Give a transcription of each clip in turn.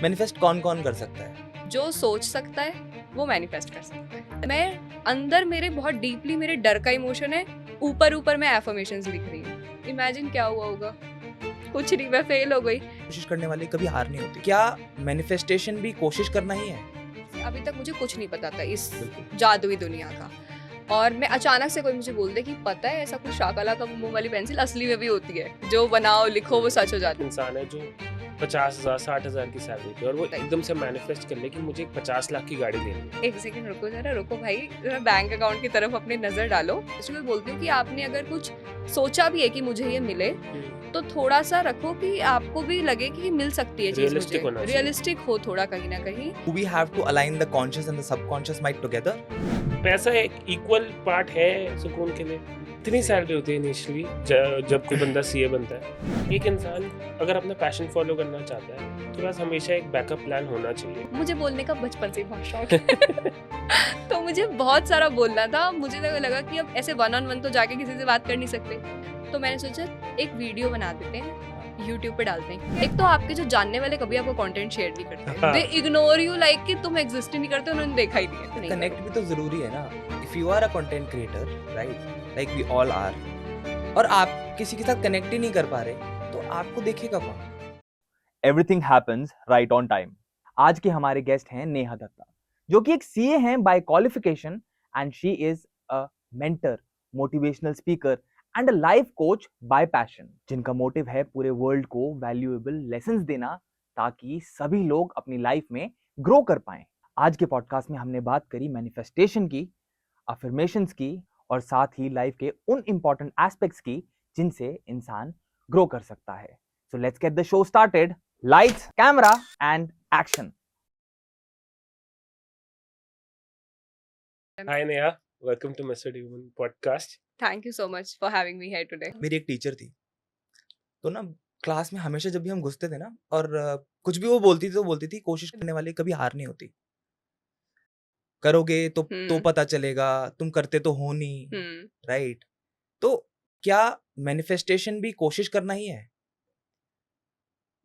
Manifest कौन कौन कर सकता है? जो सोच सकता है वो मैनिफेस्ट कर सकता है। मैं अंदर मेरे बहुत डीपली मेरे डर का इमोशन है, ऊपर ऊपर मैं एफर्मेशंस लिख रही हूँ। इमेजिन क्या हुआ होगा? कुछ नहीं, मैं फेल हो गई। कोशिश करने वाले कभी हार नहीं होती। क्या मैनिफेस्टेशन भी कोशिश करना ही है? अभी तक मुझे कुछ नहीं पता था इस बिल्कुल। जादुई दुनिया का, और मैं अचानक से कोई मुझे बोल दे कि पता है ऐसा कुछ शाकाला का बूम बूम वाली पेंसिल असली में भी होती है, जो बनाओ लिखो वो सच हो जाता है। इंसान है जो 50,000 60,000 की सैलरी पे और वो Right. एकदम से मैनिफेस्ट कर ले कि मुझे 50 लाख की गाड़ी लेनी है। एक सेकंड रुको, जरा रुको भाई, जरा बैंक अकाउंट की तरफ अपनी नजर डालो। इसलिए मैं बोलती हूँ कि आपने अगर कुछ सोचा भी है कि मुझे ये मिले, तो थोड़ा सा रखो कि आपको भी लगे कि मिल सकती है चीज, Realistic होना चाहिए। रियलिस्टिक हो थोड़ा कहीं ना कहीं। Do we have to align the conscious and the subconscious mind together? पैसा एक इक्वल पार्ट है सुकून के लिए। इतनी सैलरी होती है इनिशियली जब कोई बंदा सीए बनता है। एक इंसान अगर अपना पैशन फॉलो करना चाहता है तो बस हमेशा एक बैकअप प्लान होना चाहिए। मुझे बोलने का बचपन से ही बहुत शौक है तो मुझे बहुत सारा बोलना था। मुझे लगा कि अब ऐसे वन ऑन वन तो जाके किसी से बात कर नहीं सकते, तो मैंने सोचा एक वीडियो बना देते हैं, YouTube पे डालते हैं। एक तो आपके जो जानने वाले कभी आपको कंटेंट शेयर नहीं करते, दे इग्नोर यू, लाइक कि तुम एग्जिस्ट ही नहीं करते, उन्होंने देखा ही नहीं है। कनेक्ट भी तो जरूरी है ना। If you are a content creator, right, like we all are, और आप किसी के साथ कनेक्ट ही नहीं कर पा रहे, तो आपको देखेगा कौन? Everything happens right on time. आज के हमारे गेस्ट हैं नेहा दत्ता, जो कि एक सीए हैं by qualification, and she is a mentor, motivational speaker and a life coach by passion, जिनका मोटिव है पूरे वर्ल्ड को वैल्यूएबल लेसन्स देना ताकि सभी लोग अपनी लाइफ में ग्रो कर पाएं। आज के पॉडकास्ट में हमने बात करी मैनिफेस्टेशन की, अफर्मेशंस की, और साथ ही लाइफ के उन इंपॉर्टेंट एस्पेक्ट्स की जिनसे इंसान ग्रो कर सकता है। So let's get the show started. Lights, camera, and action. Hi Neha, welcome to Mr. Human podcast. Thank you so much for having me here today. मेरी एक टीचर थी, तो ना क्लास में हमेशा जब भी हम घुसते थे ना, और कुछ भी वो बोलती थी तो बोलती थी कोशिश करने वाले कभी हार नहीं होती। करोगे तो पता चलेगा, तुम करते तो हो नहीं, राइट? तो क्या मैनिफेस्टेशन भी कोशिश करना ही है?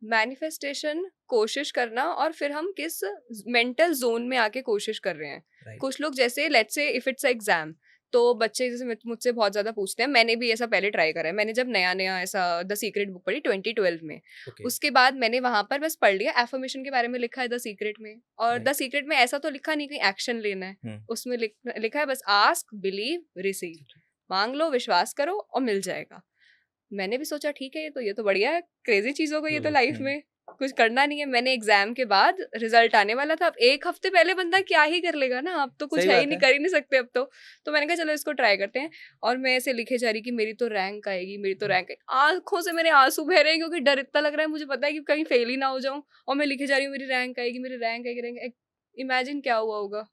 मैनिफेस्टेशन कोशिश करना, और फिर हम किस मेंटल जोन में आके कोशिश कर रहे हैं। Right. कुछ लोग जैसे let's say if it's exam, तो बच्चे जैसे मुझसे बहुत ज्यादा पूछते हैं। मैंने भी ऐसा पहले ट्राई करा है। मैंने जब नया नया ऐसा द सीक्रेट बुक पढ़ी 2012 में, Okay. उसके बाद मैंने वहां पर बस पढ़ लिया, एफर्मेशन के बारे में लिखा है द सीक्रेट में। और द सीक्रेट में ऐसा तो लिखा नहीं कि एक्शन लेना है, उसमें लिखा है बस आस्क बिलीव रिसीव, मांग लो, विश्वास करो और मिल जाएगा। मैंने भी सोचा ठीक है, ये तो बढ़िया है, क्रेजी चीज हो गई ये तो लाइफ में, कुछ करना नहीं है। मैंने एग्जाम के बाद रिजल्ट आने वाला था, अब एक हफ्ते पहले बंदा क्या ही कर लेगा ना, अब तो कुछ सही है ही बात नहीं, है। कर ही नहीं सकते अब तो मैंने कहा चलो इसको ट्राई करते हैं। और मैं ऐसे लिखे जा रही कि मेरी तो रैंक आएगी, मेरी तो रैंक आएगी। आंखों से मेरे आंसू बह रहे हैं क्योंकि डर इतना लग रहा है, मुझे पता है कि कहीं फेल ही ना हो जाऊं, और मैं लिखे जा रही हूँ मेरी रैंक आएगी, मेरी रैंक आएगी, रैंक। इमेजिन क्या हुआ होगा?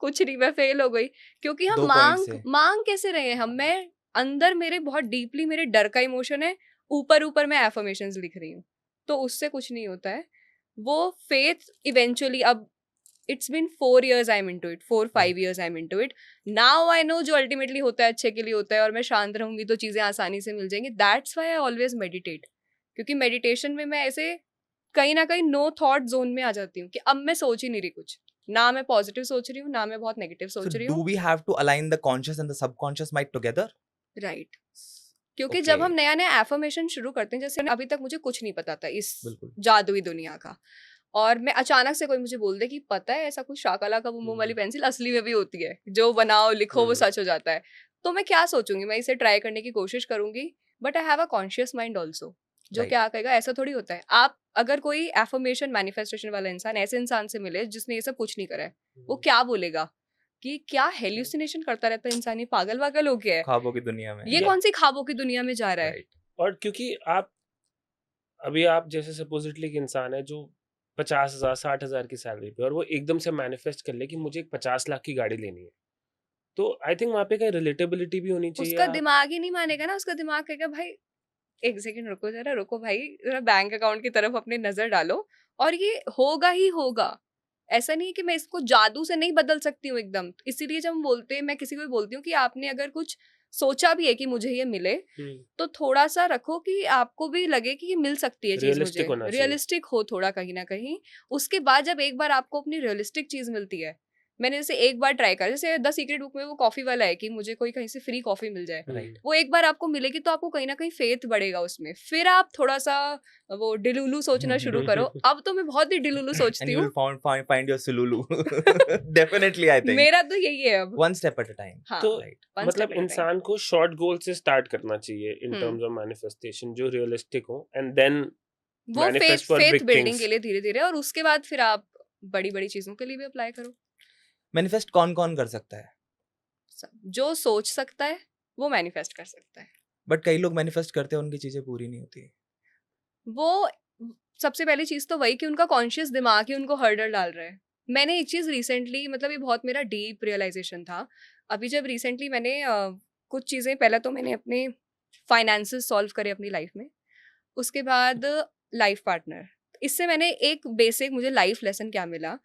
कुछ नहीं, मैं फेल हो गई। क्योंकि हम 2 पॉइंट से। मांग कैसे रहे हैं हम? मैं अंदर मेरे बहुत डीपली मेरे डर का इमोशन है, ऊपर ऊपर मैं एफर्मेशंस लिख रही हूँ, तो उससे कुछ नहीं होता है। वो फेथ इवेंचुअली, अब it's been 4 years I am into it, 4-5 years I am into it. Now I know जो अल्टीमेटली होता है अच्छे के लिए होता है, और मैं शांत रहूंगी तो चीजें आसानी से मिल जाएंगी। That's why I always meditate, क्योंकि मेडिटेशन में मैं ऐसे कहीं ना कहीं नो थॉट जोन में आ जाती हूँ कि अब मैं सोच ही नहीं रही कुछ, ना मैं पॉजिटिव सोच रही हूँ ना मैं बहुत नेगेटिव So सोच रही do हूँ। we have to align the conscious and the subconscious mind together? Right, क्योंकि Okay. जब हम नया नया एफर्मेशन शुरू करते हैं, जैसे अभी तक मुझे कुछ नहीं पता था इस बिल्कुल। जादुई दुनिया का, और मैं अचानक से कोई मुझे बोल दे कि पता है ऐसा कुछ शाकाला का बूम बूम वाली पेंसिल असली में भी होती है, जो बनाओ लिखो वो सच हो जाता है, तो मैं क्या सोचूंगी? मैं इसे ट्राई करने की कोशिश करूंगी, but I have a conscious mind also, जो Right. क्या कहेगा। ऐसा थोड़ी होता है। आप अगर कोई एफर्मेशन मैनिफेस्टेशन वाला इंसान ऐसे इंसान से मिले जिसने ये सब कुछ नहीं करा है, वो क्या बोलेगा कि क्या हेल्यूसिनेशन करता रहता है इंसान, ये पागल वागल हो गया है, ख्वाबों की दुनिया में। ये कौन सी ख्वाबों की दुनिया में जा रहा है। Right. और क्योंकि आप जैसे सपोजिटली एक इंसान है जो 50,000 60,000 की सैलरी पे और वो एकदम से मैनिफेस्ट कर ले कि मुझे एक 50 लाख की गाड़ी लेनी है, तो आई थिंक वहाँ पे कहीं रिलेटेबिलिटी भी होनी चाहिए। उसका दिमाग ही नहीं मानेगा ना, उसका दिमाग कहेगा भाई एक सेकंड रुको, जरा रुको भाई, जरा बैंक अकाउंट की तरफ अपनी नजर डालो, और ये होगा ही होगा। ऐसा नहीं है कि मैं इसको जादू से नहीं बदल सकती हूँ एकदम। इसीलिए जब हम बोलते हैं, मैं किसी को भी बोलती हूँ कि आपने अगर कुछ सोचा भी है कि मुझे ये मिले, तो थोड़ा सा रखो कि आपको भी लगे कि ये मिल सकती है चीज, Realistic होना मुझे चाहिए। रियलिस्टिक हो थोड़ा कहीं ना कहीं। उसके बाद जब एक बार आपको अपनी रियलिस्टिक चीज मिलती है, मैंने जैसे एक बार ट्राई करा, जैसे द सीक्रेट बुक में वो कॉफी वाला है कि मुझे कोई कहीं से फ्री कॉफी मिल जाए, राइट। वो एक बार आपको मिलेगी तो आपको कहीं ना कहीं फेथ बढ़ेगा उसमें, फिर आप थोड़ा सा वो डिलुलू सोचना शुरू करो। अब तो मैं बहुत ही डिलुलू एंड सोचती यू विल हूँ, find your solulu. Definitely I think मेरा तो यही है अब। One step at a time. हाँ, तो राइट। one मतलब step at a time। इंसान को शॉर्ट गोल से स्टार्ट करना चाहिए इन हम्म। टर्म्स ऑफ मैनिफेस्टेशन, जो रियलिस्टिक हो, एंड देन वो faith manifest for faith big building things। के लिए धीरे धीरे, और उसके बाद फिर आप बड़ी बड़ी चीजों के लिए भी अप्लाई करो। मैनिफेस्ट कौन कौन कर सकता है? जो सोच सकता है वो मैनिफेस्ट कर सकता है। बट कई लोग मैनिफेस्ट करते हैं, उनकी चीजें पूरी नहीं होती। वो सबसे पहली चीज तो वही कि उनका कॉन्शियस दिमाग ही उनको हर्डल डाल रहा है। मैंने एक चीज रिसेंटली, मतलब ये बहुत मेरा डीप रियलाइजेशन था, अभी जब रिसेंटली मैंने कुछ चीजें, पहले तो मैंने अपने फाइनेंसेस सॉल्व करे अपनी लाइफ में, उसके बाद लाइफ पार्टनर। इससे मैंने एक बेसिक, मुझे लाइफ लेसन क्या मिला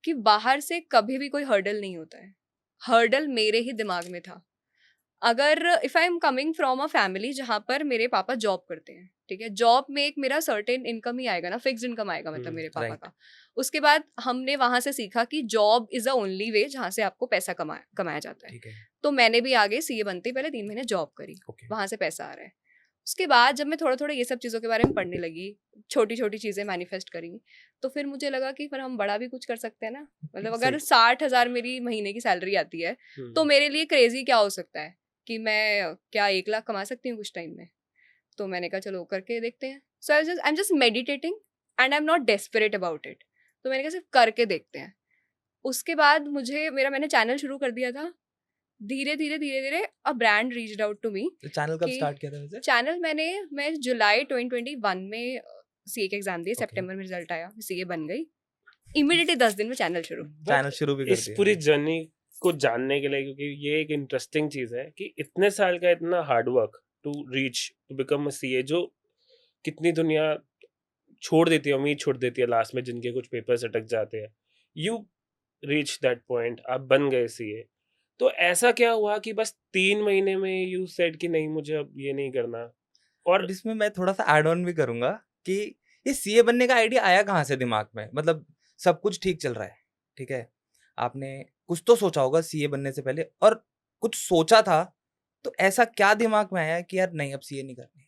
कि बाहर से कभी भी कोई हर्डल नहीं होता है, हर्डल मेरे ही दिमाग में था। अगर if I am coming from a family जहाँ पर मेरे पापा जॉब करते हैं, ठीक है, जॉब में एक मेरा सर्टेन इनकम ही आएगा ना, फिक्स्ड इनकम आएगा मतलब मेरे पापा right. का। उसके बाद हमने वहां से सीखा कि जॉब इज द ओनली वे जहाँ से आपको पैसा कमाया जाता है। ठीक है। तो मैंने भी आगे सीए बनते ही पहले 3 महीने जॉब करी, ओके। वहां से पैसा आ रहा है। उसके बाद जब मैं थोड़ा थोड़ा ये सब चीज़ों के बारे में पढ़ने लगी, छोटी छोटी चीज़ें मैनिफेस्ट करी, तो फिर मुझे लगा कि फिर हम बड़ा भी कुछ कर सकते हैं ना। मतलब अगर 60,000 मेरी महीने की सैलरी आती है तो मेरे लिए क्रेजी क्या हो सकता है कि मैं क्या 1 लाख कमा सकती हूँ कुछ टाइम में। तो मैंने कहा चलो करके देखते हैं। So I am just meditating and I am not desperate about it. तो मैंने कहा सिर्फ करके देखते हैं। उसके बाद मैंने चैनल शुरू कर दिया था। धीरे धीरे a brand reached out to me. तो चैनल कब कि स्टार्ट किया था वैसे? चैनल मैं जुलाई 2021 में सीए का एग्जाम दिया, Okay. सितंबर में रिजल्ट आया, सीए बन गई, इमीडिएटली 10 दिन में चैनल शुरू। चैनल शुरू भी कर इस दिया। पूरी जर्नी को जानने के लिए, क्योंकि ये एक इंटरेस्टिंग चीज है कि इतने साल का इतना hard work to reach to become a CA, जो कितनी दुनिया छोड़ देती है, उम्मीद छोड़ देती है लास्ट में, जिनके कुछ पेपर्स अटक जाते हैं। यू रीच दैट पॉइंट, आप बन गए सीए। तो ऐसा क्या हुआ कि बस 3 महीने में यू सेड कि नहीं मुझे अब ये नहीं करना? और और इसमें मैं थोड़ा सा ऐड ऑन भी करूंगा कि ये सीए बनने का आइडिया आया कहाँ से दिमाग में? मतलब सब कुछ ठीक चल रहा है, ठीक है, आपने कुछ तो सोचा होगा सीए बनने से पहले, और कुछ सोचा था, तो ऐसा क्या दिमाग में आया कि यार नहीं अब सीए नहीं करनी?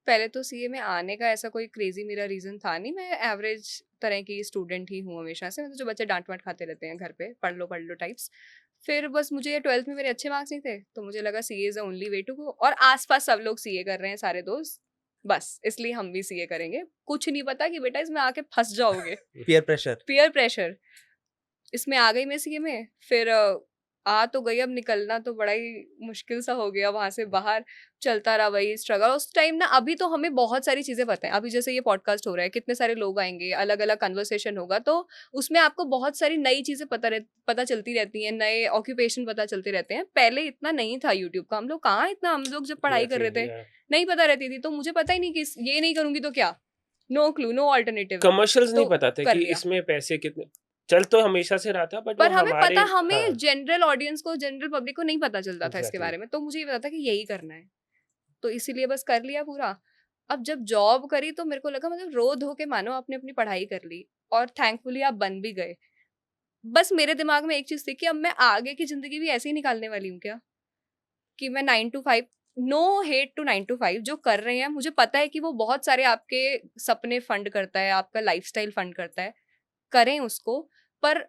पहले तो सीए में आने का ऐसा कोई क्रेजी मेरा रीजन था नहीं। मैं एवरेज तरह की स्टूडेंट ही हूँ हमेशा से, मतलब जो बच्चे डांट वाट खाते रहते हैं घर पे, पढ़ लो टाइप्स। फिर बस मुझे 12th में मेरे अच्छे मार्क्स नहीं थे, तो मुझे लगा CA is the only way to go, और आसपास सब लोग सीए कर रहे हैं, सारे दोस्त, बस इसलिए हम भी सीए करेंगे। कुछ नहीं पता कि बेटा इसमें आके फंस जाओगे। Peer pressure. पीयर प्रेशर, इसमें आ गई मैं सीए में। फिर आ तो गई, अब निकलना तो बड़ा ही मुश्किल सा हो गया वहां से बाहर। चलता रहा वही स्ट्रगल उस टाइम ना। अभी तो हमें बहुत सारी चीजें पता है, अभी जैसे ये पॉडकास्ट हो रहा है, कितने सारे लोग आएंगे, अलग अलग कन्वर्सेशन होगा, तो उसमें आपको बहुत सारी नई चीजें पता चलती रहती हैं, नए ऑक्यूपेशन पता चलते रहते हैं। पहले इतना नहीं था यूट्यूब का, हम लोग जब पढ़ाई कर रहे थे नहीं पता रहती थी, तो मुझे पता ही नहीं कि ये नहीं करूंगी तो क्या, no clue, no alternative. Commercials नहीं तो पता थे कर कि लिया। इसमें पैसे कितने, चल तो हमेशा से रहा था, बट पर वो हमें हमारे, पता, हमें हाँ, जनरल ऑडियंस को, जनरल पब्लिक को नहीं पता चलता था इसके Exactly. बारे में। तो मुझे ये पता था कि यही करना है, तो इसीलिए बस कर लिया पूरा। अब जब जॉब करी तो मेरे को लगा, मतलब रो धो के मानो आपने अपनी पढ़ाई कर ली, और थैंकफुली आप बन भी गए। बस मेरे दिमाग में एक चीज थी कि अब मैं आगे की जिंदगी भी ऐसे ही निकालने वाली हूँ क्या, कि मैं 9 to 5, no hate to 9 to 5 जो कर रहे हैं, मुझे पता है कि वो बहुत सारे आपके सपने फंड करता है, आपका लाइफस्टाइल फंड करता है, करें उसको। पर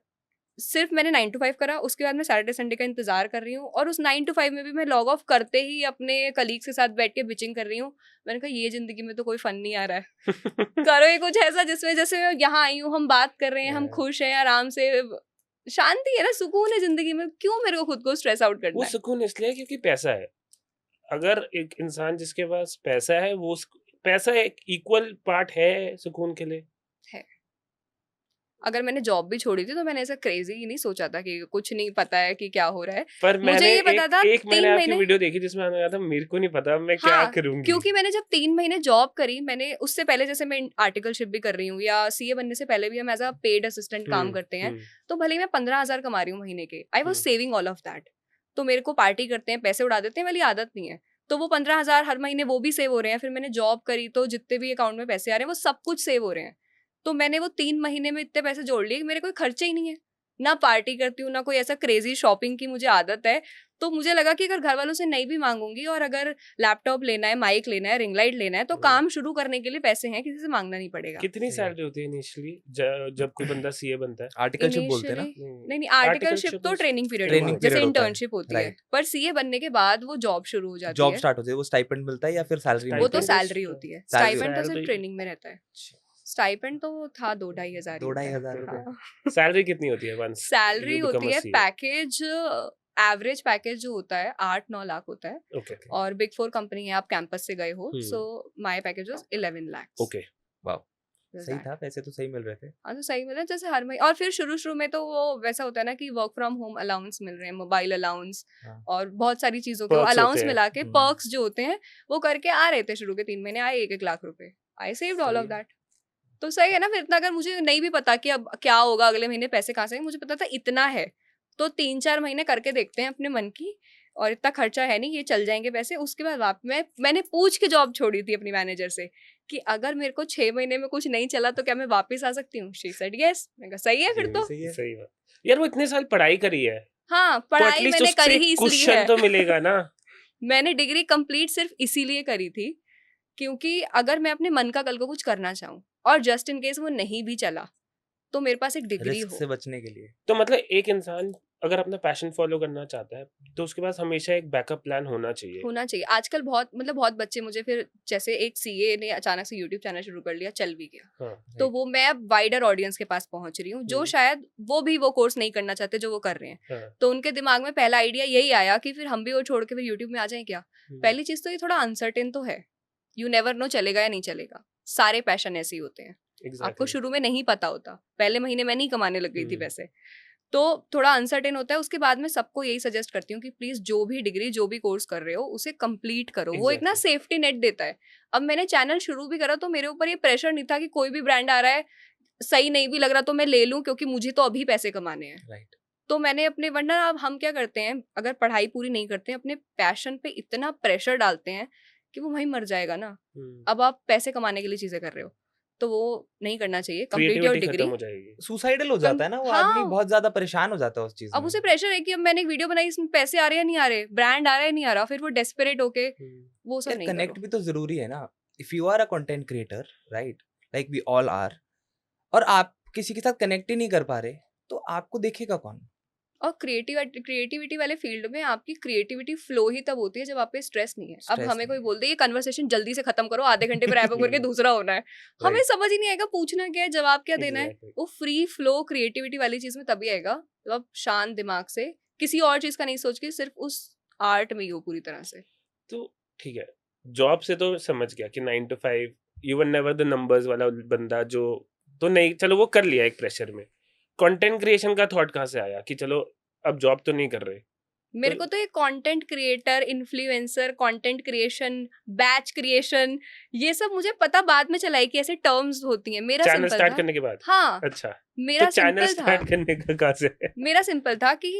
सिर्फ मैंने 9 to 5 करा, उसके बाद मैं सैटरडे संडे का इंतजार कर रही हूँ, और उस 9 to 5 में भी मैं लॉग ऑफ करते ही अपने कलीग्स के साथ बैठ के बिचिंग कर रही हूँ। मैंने कहा ये जिंदगी में तो कोई फन नहीं आ रहा है, करो ये कुछ ऐसा जिसमें, जैसे मैं यहाँ आई हूँ, हम बात कर रहे हैं, हम खुश हैं, आराम से, शांति है ना, सुकून है जिंदगी में, क्यों मेरे को खुद को स्ट्रेस आउट करना वो है। सुकून इसलिए क्योंकि पैसा है। अगर एक इंसान जिसके पास पैसा है, वो पैसा एक इक्वल पार्ट है सुकून के लिए। अगर मैंने जॉब भी छोड़ी थी तो मैंने ऐसा क्रेजी ही नहीं सोचा था कि कुछ नहीं पता है कि क्या हो रहा है। पर मुझे मैंने ये पता था एक मैंने 3 आपकी महीने, वीडियो देखी जिसमें आपने कहा था मेरे को नहीं पता मैं क्या हाँ, करूंगी। क्योंकि मैंने जब 3 महीने जॉब करी, मैंने उससे पहले जैसे मैं आर्टिकलशिप भी कर रही हूँ, या सीए बनने से पहले भी हम एज अ पेड असिस्टेंट काम करते हैं, तो भले ही मैं 15,000 कमा रही हूँ महीने के, I was saving all of that. तो मेरे को पार्टी करते हैं, पैसे उड़ा देते हैं वाली आदत नहीं है। तो वो 15,000 हर महीने वो भी सेव हो रहे हैं। फिर मैंने जॉब करी तो जितने भी अकाउंट में पैसे आ रहे हैं वो सब कुछ सेव हो रहे हैं। तो मैंने वो 3 महीने में इतने पैसे जोड़ लिए कि मेरे कोई खर्चे ही नहीं है, ना पार्टी करती हूँ, ना कोई ऐसा क्रेजी शॉपिंग की मुझे आदत है। तो मुझे लगा कि अगर घर वालों से नहीं भी मांगूंगी और अगर लैपटॉप लेना है, माइक लेना है, रिंग लाइट लेना है, तो काम शुरू करने के लिए पैसे हैं, किसी से मांगना नहीं पड़ेगा। कितनी सही है। सैलरी होती है इनिशियली जब कोई बंदा सीए बनता है? आर्टिकलशिप बोलते हैं ना। Initially- नहीं आर्टिकलशिप Articleship तो is ट्रेनिंग पीरियड training होता है, जैसे period होता है, इंटर्नशिप होती है। right. पर सीए बनने के बाद वो जॉब शुरू हो जाती जॉब है। स्टार्ट होती है, वो स्टाइपेंड मिलता है या फिर सैलरी वो मिलती तो है? Stipend is- सैलरी होती है, Salary स्टाइपेंड तो सिर्फ Salary- ट्रेनिंग में रहता है। स्टाइपेंड तो था 2-2,500 ही 2-2,500 होता है। रुपए। हाँ। सैलरी कितनी होती है वंस सैलरी you become होती a है, CA? पैकेज एवरेज पैकेज जो होता है 8-9 लाख होता है। ओके और बिग 4 कंपनी है, आप कैंपस से गए हो, hmm. So my package was 11 lakhs। Okay वाह, सही था, पैसे तो सही मिल रहे थे। हाँ तो सही मिला जैसे हर महीने। और फिर शुरू में तो वो वैसा होता है ना कि वर्क फ्रॉम होम अलाउंस मिल रहे हैं, मोबाइल अलाउंस हाँ। और बहुत सारी चीजों के Perks अलाउंस होते हैं। मिला के हम्म। पर्क्स जो होते हैं वो करके आ रहे थे। शुरू के 3 महीने आए 1-1 लाख रुपए। आई सेव्ड ऑल ऑफ सही है। दैट। तो सही है ना। फिर इतना अगर मुझे नहीं भी पता कि अब क्या होगा अगले महीने, पैसे कहाँ से आएंगे, मुझे पता था इतना है तो 3-4 महीने करके देखते हैं अपने मन की, और इतना खर्चा है नहीं, ये चल जाएंगे पैसे। उसके बाद मैंने पूछ के जॉब छोड़ी थी अपनी मैनेजर से कि अगर मेरे को 6 महीने में कुछ नहीं चला तो क्या मैं वापस आ सकती हूँ? She said yes. मैंने कहा सही है फिर ये भी तो। सही है। सही बात यार, वो इतने साल पढ़ाई करी है हाँ तो पढ़ाई एटलीस्ट मैंने करी उससे ही इसलिए क्वेश्चन है। तो मिलेगा ना। मैंने डिग्री कंप्लीट सिर्फ इसीलिए करी थी क्योंकि अगर मैं अपने मन का कल को कुछ करना चाहूँ और जस्ट इन केस वो नहीं भी चला तो मेरे पास एक डिग्री रिस्क हो। से बचने के लिए। तो मतलब एक इंसान अगर अपना पैशन फॉलो करना चाहता है तो उसके पास हमेशा एक बैकअप प्लान होना चाहिए। होना चाहिए। आजकल बहुत बच्चे मुझे फिर जैसे एक सीए ने अचानक से यूट्यूब चैनल शुरू कर लिया, चल भी गया, हाँ तो वो मैं अब वाइडर ऑडियंस के पास पहुंच रही हूँ जो हम्म। शायद वो भी वो कोर्स नहीं करना चाहते जो वो कर रहे हैं। हाँ तो उनके दिमाग में पहला आइडिया यही आया कि फिर हम भी वो छोड़ के फिर यूट्यूब में आ जाएं क्या। हम्म, पहली चीज तो ये थोड़ा अनसर्टेन तो है, यू नेवर नो चलेगा या नहीं चलेगा। सारे पैशन ऐसे ही होते हैं, आपको exactly. शुरू में नहीं पता होता। पहले महीने में नहीं कमाने लग गई थी हम्म। पैसे, तो थोड़ा अनसर्टेन होता है। उसके बाद में सबको यही सजेस्ट करती हूँ कि प्लीज जो भी डिग्री जो भी कोर्स कर रहे हो उसे कंप्लीट करो। वो एक ना Exactly. सेफ्टी नेट देता है। अब मैंने चैनल शुरू भी करा तो मेरे ऊपर ये प्रेशर नहीं था कि कोई भी ब्रांड आ रहा है सही नहीं भी लग रहा तो मैं ले लूं क्योंकि मुझे तो अभी पैसे कमाने हैं। राइट। तो मैंने अपने, वरना अब हम क्या करते हैं अगर पढ़ाई पूरी नहीं करते हैं अपने पैशन पे इतना प्रेशर डालते हैं कि वो वहीं मर जाएगा ना। हम्म। अब आप पैसे कमाने के लिए चीजें कर रहे हो तो वो नहीं करना चाहिए। Complete your creativity degree. खत्म हो जाएगी। सुसाइडल हो जाता है ना वो आदमी, हाँ। बहुत ज्यादा परेशान हो जाता है उस चीज अब में। उसे प्रेशर है कि अब मैंने एक वीडियो बनाई, इसमें पैसे आ रहे हैं नहीं आ रहे, ब्रांड आ रहा है नहीं आ रहा, फिर वो डेस्परेट होके वो सब यार नहीं कनेक्ट करो। भी तो जरूरी है ना। If you are a content creator, right, like we all are, और आप किसी के साथ कनेक्ट ही नहीं कर पा रहे तो आपको देखेगा कौन? और क्रिएटिविटी वाले फील्ड में आपकी क्रिएटिविटी फ्लो ही तब होती है जब आप पे स्ट्रेस नहीं है। अब Stress हमें नहीं कोई है। बोल दे ये कन्वर्सेशन जल्दी से खत्म करो, आधे घंटे में रैप अप करके दूसरा होना है, हमें Right. समझ ही नहीं आएगा पूछना क्या है, जवाब क्या देना है। Exactly. वो फ्री फ्लो क्रिएटिविटी वाली चीज में तभी आएगा जब आप शांत दिमाग से किसी और चीज का नहीं सोच के सिर्फ उस आर्ट में ही हो पूरी तरह से। तो ठीक है, जॉब से तो समझ गया कि 9 to 5 you were never the numbers वाला बंदा जो, तो नहीं चलो वो कर लिया एक प्रेशर में। कंटेंट क्रिएशन का थॉट कहाँ से आया कि चलो अब जॉब तो नहीं कर रहे? मेरे को तो ये content creator, influencer, content creation, batch creation, ये सब मुझे पता बाद में चला है कि ऐसे टर्म्स होती हैं। मेरा चैनल सिंपल स्टार्ट था। करने के बाद? हाँ, अच्छा, मेरा तो चैनल सिंपल था। स्टार्ट करने का कहाँ से है? मेरा सिंपल था कि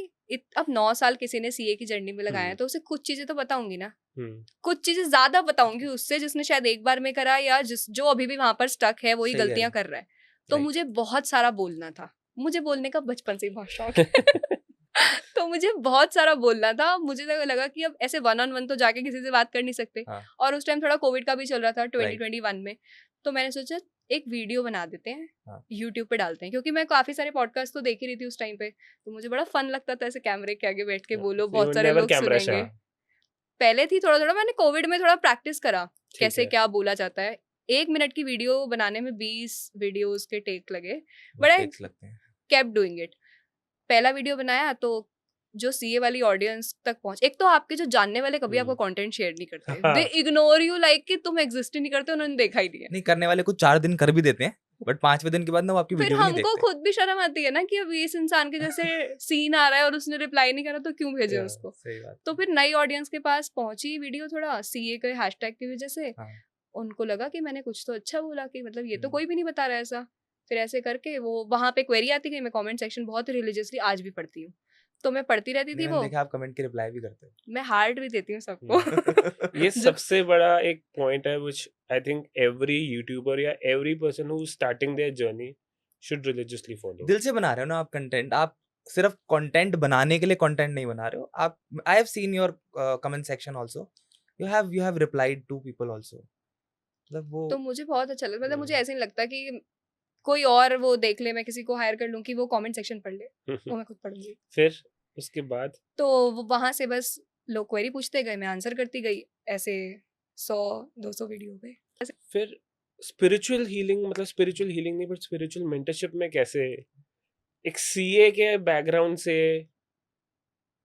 अब 9 साल किसी ने सीए की जर्नी में लगाया है हम्म। तो उसे कुछ चीजें तो बताऊंगी ना, हम्म, कुछ चीजें ज्यादा बताऊंगी उससे जिसने शायद एक बार में करा या जो अभी भी वहां पर स्टक है वही सही कह गलतियां रहे कर रहा है। तो Right. मुझे बहुत सारा बोलना था। मुझे बोलने का बचपन से ही बहुत शौक है तो मुझे बहुत सारा बोलना था। मुझे लगा कि अब ऐसे 1-on-1 तो जाके किसी से बात कर नहीं सकते। हाँ. और उस टाइम थोड़ा कोविड का भी चल रहा था 2021 में। तो मैंने सोचा एक वीडियो बना देते हैं, हाँ. यूट्यूब पे डालते हैं, क्योंकि मैं काफी सारे पॉडकास्ट तो देख ही रही थी उस टाइम पे। तो मुझे बड़ा फन लगता था ऐसे कैमरे के आगे बैठ के बोलो, बहुत सारे लोग सुनेंगे। पहले थी थोड़ा मैंने कोविड में थोड़ा प्रैक्टिस करा कैसे क्या बोला जाता है। 1 मिनट की वीडियो बनाने में 20 वीडियोस के टेक लगे, बट आई लगते हैं। Kept doing it. पहला वीडियो बनाया तो जो सीए वाली ऑडियंस तक पहुंच, एक तो आपके जो जानने वाले कभी आपको कंटेंट शेयर नहीं करते, हाँ. दे इग्नोर यू लाइक कि तुम एग्जिस्ट ही नहीं करते, उन्होंने देखा ही नहीं है। नहीं करने वाले कुछ 4 दिन कर भी देते हैं बट 5वें दिन के बाद ना वो आपकी फिर वीडियो भी नहीं हमको देखते। खुद भी शर्म आती है ना कि अब इस इंसान के जैसे सीन आ रहा है और उसने रिप्लाई नहीं करा तो क्यों भेजे Yeah, उसको। सही बात। तो फिर नई ऑडियंस के पास पहुंची वीडियो थोड़ा सीए के हैशटैग की वजह से। हाँ. उनको लगा कि मैंने कुछ तो अच्छा बोला कि मतलब ये तो हम्म. कोई भी नहीं बता रहा है ऐसा। फिर ऐसे करके वो वहां पे क्वेरी आती गई, मैं कमेंट सेक्शन बहुत रिलीजियसली आज भी पढ़ती हूँ। तो मैं पढ़ती रहती थी नहीं, मैंने वो, देखा आप कमेंट के रिप्लाई भी करते हो। मैं हार्ट भी देती हूँ सबको। ये जब सबसे बड़ा एक पॉइंट है which I think every YouTuber या every person who is starting their journey should religiously follow. दिल से बना रहे हो ना आप कंटेंट, आप सिर्फ कंटेंट बनाने के लिए कंटेंट नहीं बना रहे हो आप। I have seen your comment section also, you have replied to people also, मतलब वो तो मुझे बहुत अच्छा लगता है, मतलब मुझे हम्म। ऐसे नहीं लगता कि कोई और वो देख ले, मैं किसी को हायर कर लूं कि वो कमेंट सेक्शन पढ़ ले, वो मैं खुद पढ़ूंगी। फिर उसके बाद तो वो वहां से बस लोग क्वेरी पूछते गए, मैं आंसर करती गई, ऐसे 100-200 वीडियो पे। फिर स्पिरिचुअल हीलिंग, मतलब स्पिरिचुअल हीलिंग नहीं बट स्पिरिचुअल मेंटरशिप में कैसे एक सीए के बैकग्राउंड से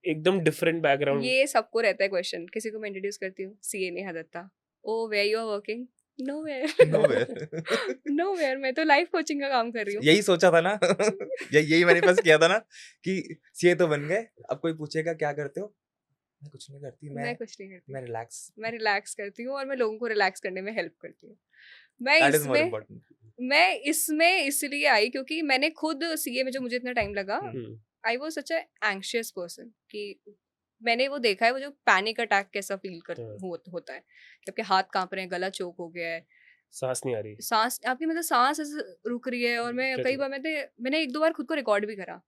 एकदम डिफरेंट बैकग्राउंड? ये सबको रहता है क्वेश्चन, किसी को मैं इंट्रोड्यूस करती हूँ, CA Neha Datta, oh where you are working, nowhere. Nowhere. Nowhere, मैं तो लाइफ कोचिंग का काम कर रही हूँ। यही सोचा था ना यही मैनिफेस्ट किया था ना कि सीए तो बन गए, अब कोई पूछेगा क्या करते हो, मैं कुछ नहीं करती, मैं कुछ नहीं करती, मैं रिलैक्स, मैं रिलैक्स करती हूँ और मैं लोगों को रिलैक्स करने में हेल्प करती हूँ। मैं दैट इज मोर इसमें इम्पोर्टेंट। मैं इसमें इसलिए आई क्योंकि मैंने खुद सीए में जो मुझे इतना टाइम लगा, I was such a anxious person कि मैंने वो देखा है, वो जो पैनिक अटैक कैसा फील कर होता है कि आपके हाथ कांप रहे हैं, गला चोक हो गया है, सांस नहीं आ रही, सांस आपकी मतलब सांस ऐसे रुक रही है। और मैं कई बार मैंने 1-2 बार खुद को रिकॉर्ड भी करा,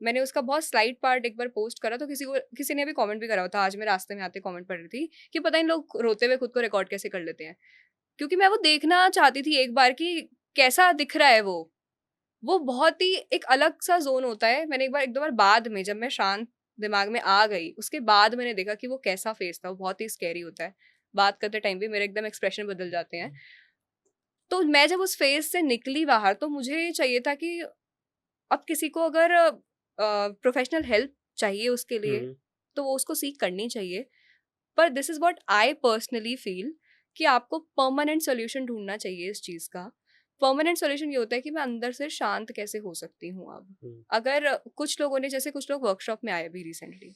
मैंने उसका बहुत स्लाइड पार्ट एक बार पोस्ट करा, तो किसी ने भी कमेंट भी करा हुआ था, आज मैं रास्ते में आते कमेंट पढ़ रही थी कि पता नहीं लोग रोते हुए खुद को रिकॉर्ड कैसे कर लेते हैं, क्योंकि मैं वो देखना चाहती थी एक बार कि कैसा दिख रहा है वो बहुत ही एक अलग सा जोन होता है। मैंने एक दो बार बाद में, जब मैं शांत दिमाग में आ गई, उसके बाद मैंने देखा कि वो कैसा फेस था, वो बहुत ही स्कैरी होता है। बात करते टाइम भी मेरे एकदम एक्सप्रेशन बदल जाते हैं। तो मैं जब उस फेज से निकली बाहर, तो मुझे ये चाहिए था कि अब किसी को अगर प्रोफेशनल हेल्प चाहिए उसके लिए, तो वो उसको सीख करनी चाहिए। पर this is what I personally feel कि आपको परमानेंट सोल्यूशन ढूंढना चाहिए इस चीज का। परमानेंट सोल्यूशन ये होता है कि मैं अंदर से शांत कैसे हो सकती हूँ। अब अगर कुछ लोगों ने, जैसे कुछ लोग वर्कशॉप में आए अभी रिसेंटली,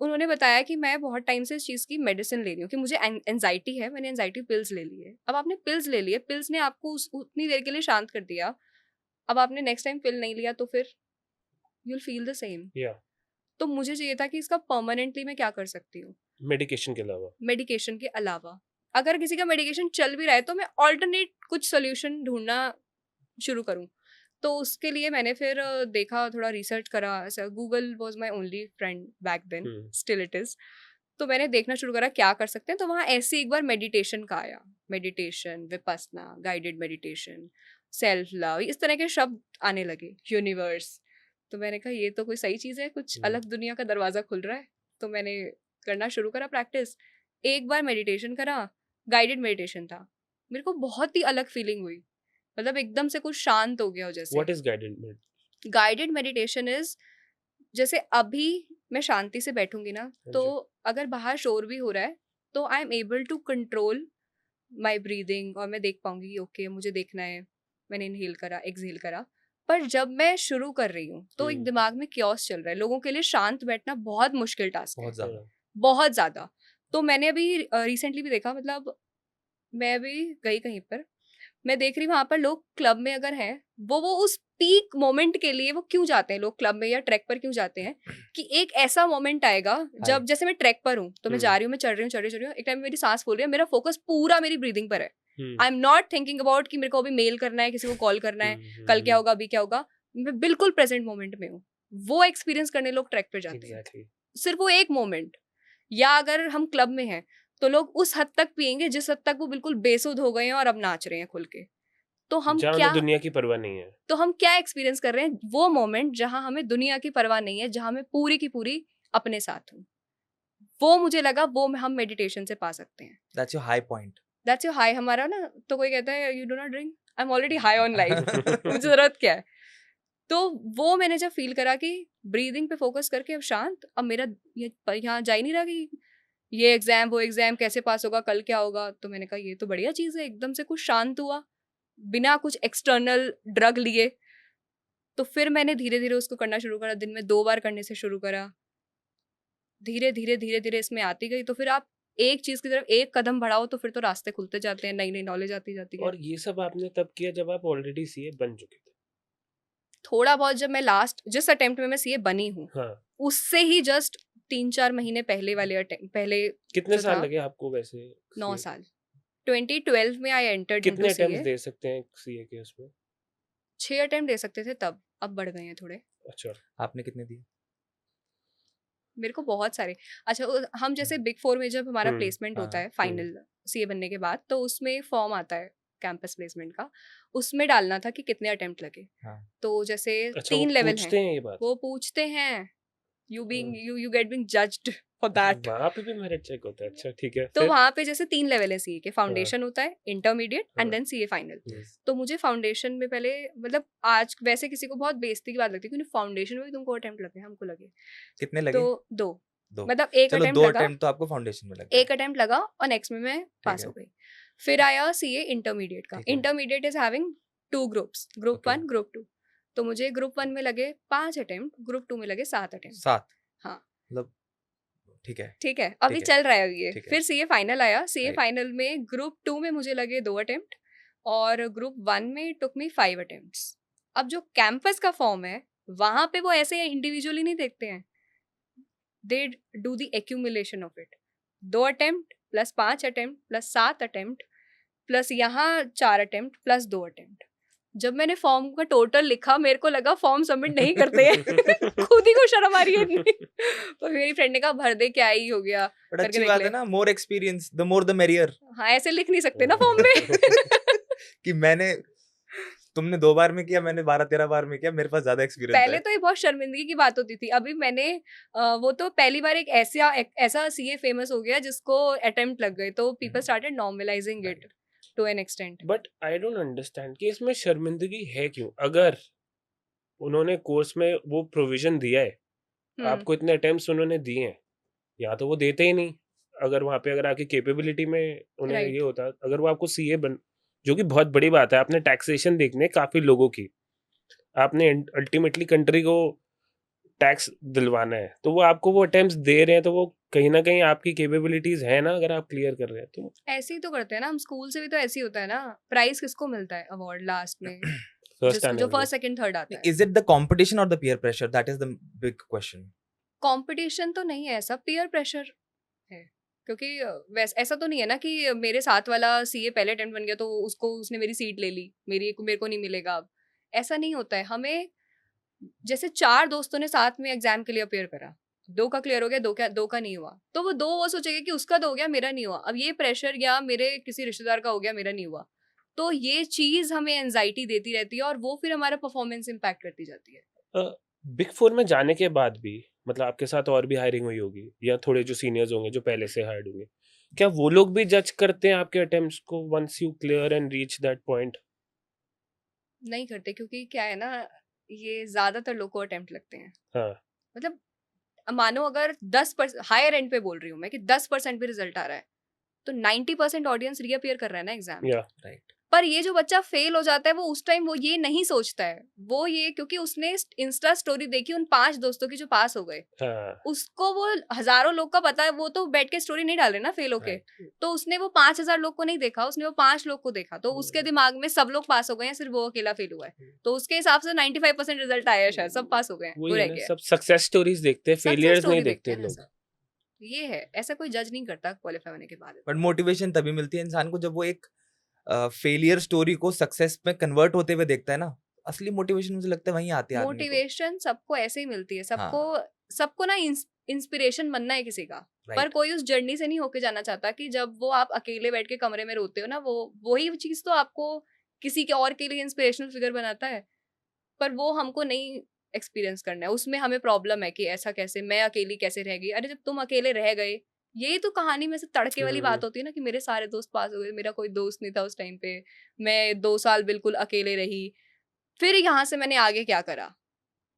उन्होंने बताया कि मैं बहुत टाइम से इस चीज़ की मेडिसिन ले रही हूँ कि मुझे एंजाइटी है, मैंने एंजाइटी पिल्स ले ली है। अब आपने पिल्स ले लिए, पिल्स ने आपको उतनी देर के लिए शांत कर दिया, अब आपने नेक्स्ट टाइम पिल नहीं लिया तो फिर you'll फील द सेम। तो मुझे चाहिए था कि इसका परमानेंटली मैं क्या कर सकती हूँ मेडिकेशन के अलावा। मेडिकेशन के अलावा अगर किसी का मेडिकेशन चल भी रहा है तो मैं ऑल्टरनेट कुछ सोल्यूशन ढूंढना शुरू करूँ। तो उसके लिए मैंने फिर देखा, थोड़ा रिसर्च करा। ऐसा Google was my only friend back then, still it is. तो मैंने देखना शुरू करा क्या कर सकते हैं। तो वहाँ ऐसे एक बार मेडिटेशन का आया, meditation, Vipassana, guided meditation, self love, इस तरह के शब्द आने लगे, यूनिवर्स। तो मैंने कहा ये तो कोई सही चीज़ है, कुछ अलग दुनिया का दरवाज़ा खुल रहा है। तो मैंने करना शुरू करा प्रैक्टिस। एक बार मेडिटेशन करा, गाइडेड मेडिटेशन था, मेरे को बहुत ही अलग फीलिंग हुई, मतलब एकदम से कुछ शांत हो गया हो जैसे। What is guided? Guided meditation is, जैसे अभी मैं शांति से बैठूंगी ना, तो अगर बाहर शोर भी हो रहा है तो I am able to control my breathing, और मैं देख पाऊंगी ओके मुझे देखना है, मैंने इनहेल करा, एक्सहेल करा। पर जब मैं शुरू कर रही हूँ तो एक दिमाग में क्योस चल रहा है। लोगों के लिए शांत बैठना बहुत मुश्किल टास्क है, बहुत ज्यादा। तो मैंने अभी रिसेंटली भी देखा, मतलब मैं अभी गई कहीं पर, मैं देख रही हूँ वहां पर लोग क्लब में अगर हैं, वो उस पीक मोमेंट के लिए वो क्यों जाते हैं, लोग क्लब में या ट्रैक पर क्यों जाते हैं कि एक ऐसा मोमेंट आएगा जब, जैसे मैं ट्रैक पर हूँ तो मैं जा रही हूँ, मैं चढ़ रही हूँ, एक टाइम मेरी सांस फूल रही है, मेरा फोकस पूरा मेरी ब्रीदिंग पर है। I am not thinking about कि मेरे को अभी मेल करना है, किसी को कॉल करना है, कल क्या होगा, अभी क्या होगा, मैं बिल्कुल प्रेजेंट मोमेंट में हूँ। वो एक्सपीरियंस करने लोग ट्रैक पर जाते हैं, सिर्फ वो एक मोमेंट। या अगर हम क्लब में हैं तो लोग उस हद तक पियेंगे जिस हद तक वो बिल्कुल बेसुध हो गए हैं और अब नाच रहे हैं खुल के। तो हम क्या, दुनिया की परवाह नहीं है, तो हम क्या एक्सपीरियंस कर रहे हैं, वो मोमेंट जहां हमें दुनिया की परवाह नहीं है, जहां मैं पूरी की पूरी अपने साथ हूँ। वो मुझे लगा वो हम मेडिटेशन से पा सकते हैं। That's your high point, that's your high. हमारा ना, तो कोई कहता है you do not drink, I am already high on life, मुझे जरूरत क्या है। तो वो मैंने जब फील करा कि ब्रीदिंग पे फोकस करके अब शांत, अब मेरा ये यहाँ जा ही नहीं रहा कि ये एग्जाम वो एग्जाम कैसे पास होगा, कल क्या होगा। तो मैंने कहा ये तो बढ़िया चीज़ है, एकदम से कुछ शांत हुआ बिना कुछ एक्सटर्नल ड्रग लिए। तो फिर मैंने धीरे धीरे उसको करना शुरू करा, दिन में 2 बार करने से शुरू करा, धीरे धीरे इसमें आती गई। तो फिर आप एक चीज की तरफ एक कदम बढ़ाओ तो फिर तो रास्ते खुलते जाते हैं, नई नई नॉलेज आती जाती है। और ये सब आपने तब किया जब आप ऑलरेडी सीए बन चुके थे? थोड़ा बहुत जब मैं लास्ट जिस अटेम्प्ट में मैं सीए बनी हूँ हाँ, उससे ही जस्ट 3-4 महीने पहले वाले पहले कितने जो साल था लगे आपको वैसे 9 CA? साल 2012 में आई एंटर्ड कितने इनटू अटेम्प्ट सीए दे सकते हैं सीए के उसमें? 6 अटेम्प्ट दे सकते थे तब, अब बढ़ गए हैं थोड़े। अच्छा, आपने कितने दिए? मेरे को बहुत सारे अच्छा हम जैसे बिग 4 में जब हमारा हम्म, प्लेसमेंट होता हाँ, है फाइनल सीए बनने के बाद तो उसमें फॉर्म आता है कैंपस प्लेसमेंट का, उसमें डालना था कि कितने अटेम्प्ट लगे। हाँ। तो जैसे अच्छा वो 3 लेवल हैं, पूछते हैं ये बात? वो पूछते हैं यू बीइंग हाँ, you get being judged for that. वहाँ पे भी मेरिट चेक होता है। अच्छा ठीक है, तो फिर? वहाँ पे जैसे 3 लेवल है सीए के, हाँ, फाउंडेशन होता है, इंटरमीडिएट एंड हाँ, देन सीए फाइनल। यस। तो मुझे फाउंडेशन में पहले मतलब आज वैसे किसी को बहुत बेइज्जती की बात लगती है क्योंकि फाउंडेशन में भी तुमको अटेम्प्ट लगे, हमको लगे कितने तो लगे? 2 2। मतलब एक चलो अटेम्प्ट 2 लगा, अटेम्प्ट तो आपको फाउंडेशन में लग गए। एक अटेम्प्ट लगा और नेक्स्ट में मैं ठीक पास है, हो गई। फिर आया सीए इंटरमीडिएट का। ठीक है। Intermediate is having 2 groups, group okay. 1 group 2। तो मुझे ग्रुप 1 में लगे 5 अटेम्प्ट, ग्रुप 2 में लगे 7 अटेम्प्ट। 7 हाँ मतलब ठीक है, ठीक है, अभी ठीक है, चल रहा है ये। ठीक है। फिर सीए फाइनल आया, सीए राइट। फाइनल में ग्रुप 2 में मुझे लगे 2 अटेम्प्ट और ग्रुप 1 में टुक मी 5 अटेम्प्ट्स। अब जो कैंपस का फॉर्म है वहां पे वो ऐसे इंडिविजुअली नहीं देखते हैं, they do the accumulation of it. 2 attempt plus 5 attempt plus 7 attempt plus यहाँ 4 अटेम्प्ट प्लस 2 अटेम्प्ट। जब मैंने फॉर्म का टोटल लिखा मेरे को लगा फॉर्म सबमिट नहीं करते हैं खुद ही को शर्म आ रही है इतनी। तो मेरी फ्रेंड ने कहा भर दे, क्या ही हो गया, बट करके अच्छी देख बात ले। है ना, more experience the more the merrier. हाँ ऐसे लिख नहीं सकते ना फॉर्म में। कि मैंने तुमने 2 बार में किया, मैंने 12-13 बार में किया, मेरे पास ज्यादा एक्सपीरियंस पहले है। तो ये बहुत शर्मिंदगी की बात होती थी, अभी मैंने वो तो पहली बार एक ऐसा सीए फेमस हो गया जिसको अटेम्प्ट लग गए, तो people started normalizing it to an extent. But I don't understand कि इसमें शर्मिंदगी है क्यों? अगर उन्होंने कोर्स में वो प्रोविजन दिया है, आपको इतने अटेम्प्ट्स उन्होंने दिए हैं, या तो वो देते ही नहीं। अगर वहाँ पे अगर आपकी कैपेबिलिटी में उन्हें ये राइट होता, अगर वो आपको सीए बन, जो कि बहुत बड़ी बात है, आपने टैक्सेशन देखने हैं काफी लोगों की, आपने अल्टीमेटली कंट्री को टैक्स दिलवाना है, तो वो आपको वो अटेम्प्ट्स दे रहे हैं, तो वो कहीं ना कहीं आपकी कैपेबिलिटीज है ना, अगर आप क्लियर कर रहे हैं तो। ऐसे ही तो करते हैं ना हम, स्कूल से भी तो ऐसे ही होता है ना। प्राइज किसको मिलता है अवार्ड लास्ट में? फर्स्ट आने जो वाले फर्स्ट सेकंड थर्ड आता है। Is it the competition or the peer pressure? That is the big question. Competition तो नहीं है, ऐसा पीयर प्रेशर है। क्योंकि वैसे ऐसा तो नहीं है ना कि मेरे साथ वाला सीए पहले अटेम्प्ट बन गया तो उसने मेरी सीट ले ली, मेरे को नहीं मिलेगा अब। ऐसा नहीं होता है। हमें जैसे 4 दोस्तों ने साथ में एग्जाम के लिए अपेयर करा, 2 का क्लियर हो गया, 2 का नहीं हुआ, तो वो 2 वो सोचेगा कि उसका तो हो गया, मेरा नहीं हुआ। अब ये प्रेशर, या मेरे किसी रिश्तेदार का हो गया, मेरा नहीं हुआ, तो ये चीज हमें एंजाइटी देती रहती है और वो फिर हमारा परफॉर्मेंस इम्पैक्ट करती जाती है। बिग 4 में जाने के बाद भी, मतलब आपके साथ और भी हायरिंग हुई होगी, या थोड़े जो सीनियर्स होंगे जो पहले से हायर्ड होंगे, क्या वो लोग भी जज करते हैं आपके अटेम्प्ट्स को once you clear and reach that point? नहीं करते, क्योंकि क्या है ना, ये ज्यादातर लोग को अटेम्प्ट लगते हैं। हाँ, मतलब मानो अगर 10% हायर एंड पे बोल रही हूँ मैं कि 10% भी रिजल्ट आ रहा है, तो 90% ऑडियंस रीअपियर कर रहा है ना एग्जाम। या Right. पर ये जो बच्चा फेल हो जाता है वो उस टाइम वो ये नहीं सोचता है, वो ये क्योंकि उसने इंस्टा स्टोरी देखी उन 5 दोस्तों की जो पास हो गए, हाँ, उसको वो हजारों लोग का पता है, वो तो बैठ के स्टोरी नहीं डाल रहे ना फेल होके। Right. तो उसने वो 5000 लोग को नहीं देखा, उसने वो 5 लोग को देखा, तो उसके दिमाग में सब लोग पास हो गए हैं, सिर्फ वो अकेला फेल हुआ है। तो उसके हिसाब से 95% रिजल्ट आया है, शायद सब पास हो गए हैं, वो वही रह है ना, गया है। सब सक्सेस स्टोरीज देखते हैं, Success फेलियर्स story नहीं देखते देखते हैं ना लोग। सब। ये है, ऐसा कोई जज नहीं करता क्वालिफाई होने के बाद। बट मोटिवेशन तभी मिलती है इंसान को जब वो एक फेलियर स्टोरी को सक्सेस में कन्वर्ट होते हुए देखता है ना। असली मोटिवेशन मुझे लगता है वहीं आती है आदमी को। मोटिवेशन सबको ऐसे ही मिलती है, सबको हाँ। सबको ना इंस्पिरेशन बनना है किसी का, पर राइट। कोई उस जर्नी से नहीं होके जाना चाहता कि जब वो आप अकेले बैठ के कमरे में रोते हो ना, वो वही चीज तो आपको किसी के और के लिए इंस्पिरेशनल फिगर बनाता है, पर वो हमको नहीं एक्सपीरियंस करना है। उसमें हमें प्रॉब्लम है कि ऐसा कैसे, मैं अकेली कैसे रह गई। अरे जब तुम अकेले रह गए, यही तो कहानी में से तड़के वाली बात होती है ना कि मेरे सारे दोस्त पास हो गए, मेरा कोई दोस्त नहीं था उस टाइम पे, मैं 2 साल बिल्कुल अकेले रही, फिर यहाँ से मैंने आगे क्या करा।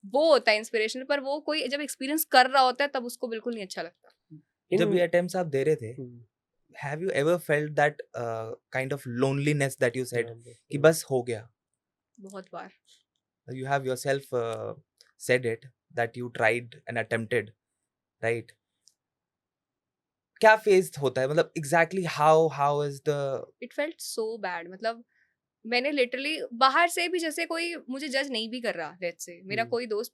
वो होता है इंस्पिरेशनल, पर वो कोई जब एक्सपीरियंस कर रहा होता है तब उसको बिल्कुल नहीं अच्छा लगता। जब ये अटेम्प्ट्स आप दे रहे थे, hmm, have you ever felt that kind of loneliness that you said कि बस हो गया? बहुत बार You have yourself said it that you tried and attempted, right? क्या फेज होता है, मतलब exactly how is the it felt so bad. मतलब मैंने लिटरली बाहर से भी, जैसे कोई मुझे जज नहीं भी कर रहा, लेट्स से मेरा हम्म। कोई दोस्त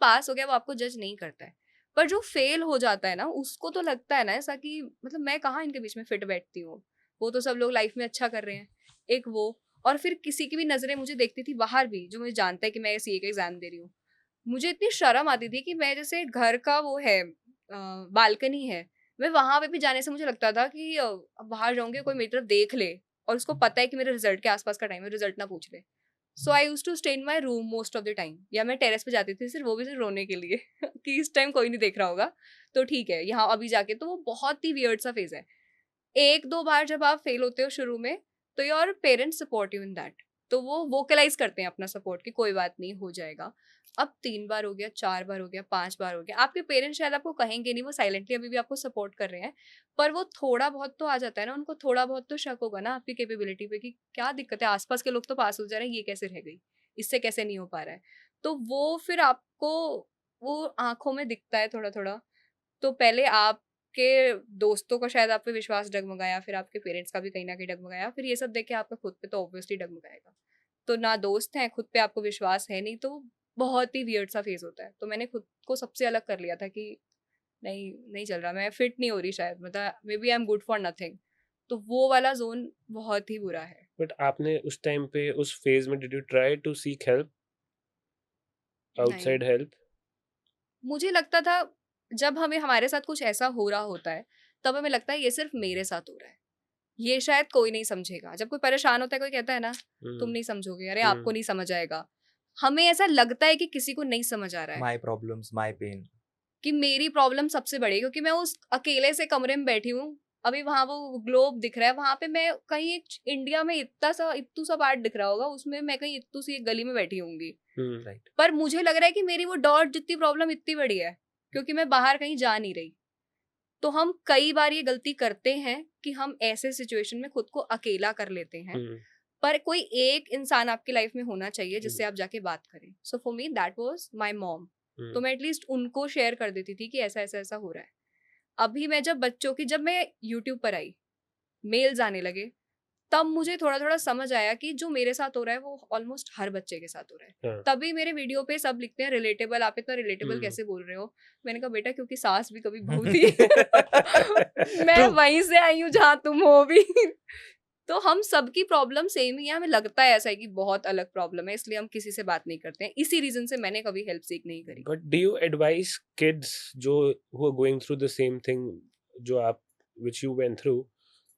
पास हो गया, वो आपको जज नहीं करता है, पर जो फेल हो जाता है ना, उसको तो लगता है ना ऐसा कि मतलब मैं कहाँ इनके बीच में फिट बैठती हूँ, वो तो सब लोग लाइफ में अच्छा कर रहे हैं, एक वो। और फिर किसी की भी नजरें मुझे देखती थी बाहर भी, जो मुझे जानता है कि मैं सीए का एग्जाम दे रही हूँ, मुझे इतनी शर्म आती थी कि मैं, जैसे घर का वो है बालकनी है, मैं वहां पे भी जाने से मुझे लगता था कि अब बाहर जाऊंगी कोई मेरी तरफ देख ले, और उसको पता है कि मेरे रिजल्ट के आसपास का टाइम है, रिजल्ट ना पूछ ले। So I use to stay in my room most of the time, या मैं टेरेस पे जाती थी सिर्फ, वो भी सिर्फ रोने के लिए कि इस टाइम कोई नहीं देख रहा होगा तो ठीक है, यहाँ अभी जाके। तो वो बहुत ही वियर्ड सा फेज है। एक दो बार जब आप फेल होते हो शुरू में, तो your parents support you in that, तो वो वोकलाइज करते हैं अपना सपोर्ट कि कोई बात नहीं, हो जाएगा। अब 3 बार हो गया, 4 बार हो गया, 5 बार हो गया, आपके पेरेंट्स शायद आपको कहेंगे नहीं, वो साइलेंटली अभी भी आपको सपोर्ट कर रहे हैं, पर वो थोड़ा बहुत तो आ जाता है ना, उनको थोड़ा बहुत तो शक होगा ना आपकी कैपेबिलिटी पे कि क्या दिक्कत है, आसपास के लोग तो पास हो जा रहे हैं, ये कैसे रह गई, इससे कैसे नहीं हो पा रहा है। तो वो फिर आपको वो आंखों में दिखता है थोड़ा थोड़ा। तो पहले आपके दोस्तों का शायद आप पे विश्वास डगमगाया, फिर आपके पेरेंट्स का भी कहीं ना कहीं डगमगाया, फिर ये सब देख के आपका खुद पे तो ऑब्वियसली डगमगाएगा। तो ना दोस्त हैं, खुद पे आपको विश्वास है नहीं, तो बहुत ही वियर्ड सा फेज होता है। तो मैंने खुद को सबसे अलग कर लिया था कि नहीं, नहीं चल रहा, मैं फिट नहीं हो रही शायद, मतलब maybe I am good for nothing. तो वो वाला जोन बहुत ही बुरा है। बट आपने उस टाइम पे उस फेज में did you try to seek help, नहीं, आउटसाइड हेल्प? मुझे लगता था जब हमें हमारे साथ कुछ ऐसा हो रहा होता है, तब हमें लगता है ये सिर्फ मेरे साथ हो रहा है, ये शायद कोई नहीं समझेगा। जब कोई परेशान होता है, कोई कहता है ना तुम नहीं समझोगे, अरे आपको नहीं समझ आएगा, हमें ऐसा लगता है कि किसी को नहीं समझ आ रहा है, माई प्रॉब्लम्स माई पेन। कि मेरी प्रॉब्लम सबसे बड़ी है, क्योंकि मैं उस अकेले से कमरे में बैठी हूँ। अभी वहां वो ग्लोब दिख रहा है, वहां पे मैं कहीं एक इंडिया में इत्तू सा पार्ट दिख रहा होगा, उसमें मैं कहीं इत्तू सी एक गली में बैठी होंगी, राइट। पर मुझे लग रहा है कि मेरी वो डॉट जितनी प्रॉब्लम इतनी बड़ी है, क्योंकि मैं बाहर कहीं जा नहीं रही। तो हम कई बार ये गलती करते हैं कि हम ऐसे सिचुएशन में खुद को अकेला कर लेते हैं, पर कोई एक इंसान आपकी लाइफ में होना चाहिए जिससे आप जाके बात करें। So for me that was my mom. तो मैं एटलीस्ट उनको शेयर कर देती थी कि ऐसा ऐसा ऐसा हो रहा है। अभी मैं जब मैं यूट्यूब पर आई, मेल्स आने लगे, तब मुझे थोड़ा थोड़ा समझ आया कि जो मेरे साथ हो रहा है वो ऑलमोस्ट हर बच्चे के साथ हो रहा है। हाँ। तभी मेरे वीडियो पे सब लिखते हैं रिलेटेबल, आप इतना रिलेटेबल कैसे बोल रहे हो। मैंने कहा बेटा क्योंकि सास भी कभी बहू थी मैं True. वहीं से आई हूँ जहाँ तुम हो भी तो हम सबकी प्रॉब्लम सेम ही है। हमें लगता है ऐसा है कि बहुत अलग प्रॉब्लम है, इसलिए हम किसी से बात नहीं करते हैं। इसी रीजन से मैंने कभी हेल्प सीख नहीं करी। But do you advise kids जो who are going through the same thing जो आप which you went through,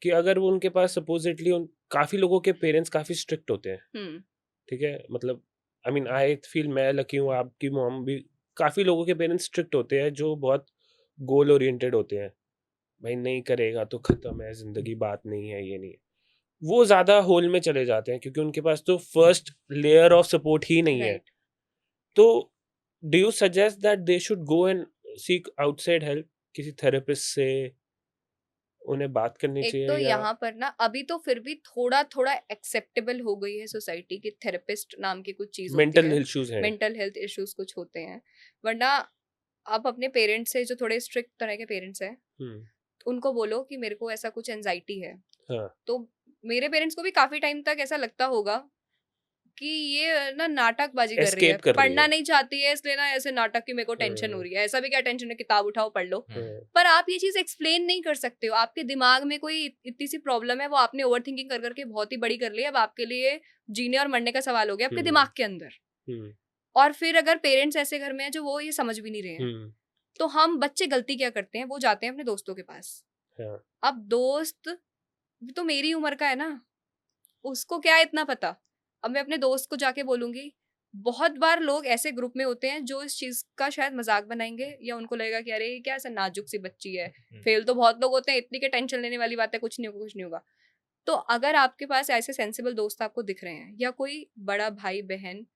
कि अगर वो उनके पास supposedly काफी लोगों के पेरेंट्स काफी स्ट्रिक्ट होते हैं, ठीक है, मतलब आई मीन आई फील मैं लकी हूँ, आपकी मॉम भी, काफी लोगों के पेरेंट्स स्ट्रिक्ट होते हैं जो बहुत गोल ओरिएंटेड होते हैं, भाई नहीं करेगा तो खत्म है जिंदगी, बात नहीं है, ये नहीं है। वो ज्यादा होल में चले जाते हैं क्योंकि उनके पास तो फर्स्ट लेयर ऑफ सपोर्ट ही नहीं है। राइट। तो do you suggest that they should go and seek outside help, किसी थेरेपिस्ट से उन्हें बात करनी एक चाहिए? तो या यहाँ पर ना अभी तो फिर भी थोड़ा थोड़ा एक्सेप्टेबल हो गई है सोसाइटी की, थेरेपिस्ट नाम की कुछ चीज होती मेंटल है, इश्यूज हैं? मेंटल हेल्थ इश्यूज कुछ होते हैं। वरना आप अपने पेरेंट्स से, जो थोड़े स्ट्रिक्ट तरह के पेरेंट्स हैं, उनको बोलो कि मेरे को ऐसा कुछ एंजाइटी है। हाँ। तो मेरे पेरेंट्स को भी काफी टाइम तक ऐसा लगता होगा कि ये ना नाटकबाजी कर रही है, Escape कर रही पढ़ना है। नहीं चाहती है इसलिए ना ऐसे नाटक की मेरे को टेंशन हो रही है। ऐसा भी क्या टेंशन है, किताब उठाओ पढ़ लो। पर आप ये चीज एक्सप्लेन नहीं कर सकते हो। आपके दिमाग में कोई इतनी सी प्रॉब्लम है, वो आपने ओवर थिंकिंग कर करके बहुत ही बड़ी कर ली है। अब आपके लिए जीने और मरने का सवाल हो गया आपके दिमाग के अंदर। और फिर अगर पेरेंट्स ऐसे घर में है जो वो ये समझ भी नहीं रहे हैं, तो हम बच्चे गलती क्या करते हैं, वो जाते हैं अपने दोस्तों के पास। अब दोस्त भी तो मेरी उम्र का है ना, उसको क्या इतना पता। अब मैं अपने दोस्त को जाके बोलूंगी, बहुत बार लोग ऐसे ग्रुप में होते हैं जो इस चीज का शायद मजाक बनाएंगे, या उनको लगेगा कि अरे ये क्या ऐसा नाजुक सी बच्ची है, फेल तो बहुत लोग होते हैं, इतनी के टेंशन लेने वाली बात है, कुछ नहीं होगा कुछ नहीं होगा। तो अगर आपके पास ऐसे सेंसिबल दोस्त आपको दिख रहे हैं, या कोई बड़ा भाई बहन,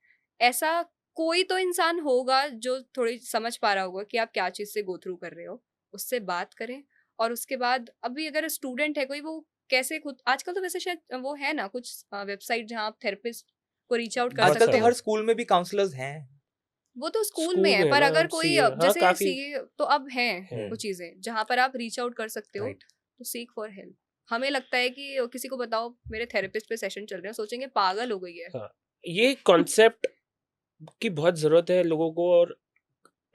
ऐसा कोई तो इंसान होगा जो थोड़ी समझ पा रहा होगा कि आप क्या चीज से गो थ्रू कर रहे हो, उससे बात करें। और उसके बाद अभी अगर स्टूडेंट है कोई, वो कैसे खुद, आजकल तो वैसे शायद वो है ना कुछ वेबसाइट जहाँ आप थेरेपिस्ट को रीच आउट कर आजकल सकते तो हो। हर स्कूल में भी काउंसलर्स हैं। वो तो स्कूल स्कूल में है, में पर ना, अगर कोई CA, हाँ, जैसे काफी सीए तो अब हैं हैं। वो चीजें जहाँ पर आप रीच आउट कर सकते हो। राइट। तो सीक फॉर हेल्प। हमें लगता है कि किसी को बताओ मेरे थेरेपिस्ट पे सेशन चल रहे हैं, सोचेंगे पागल हो गई है। हाँ, ये कॉन्सेप्ट की बहुत ज़रूरत है लोगों को, और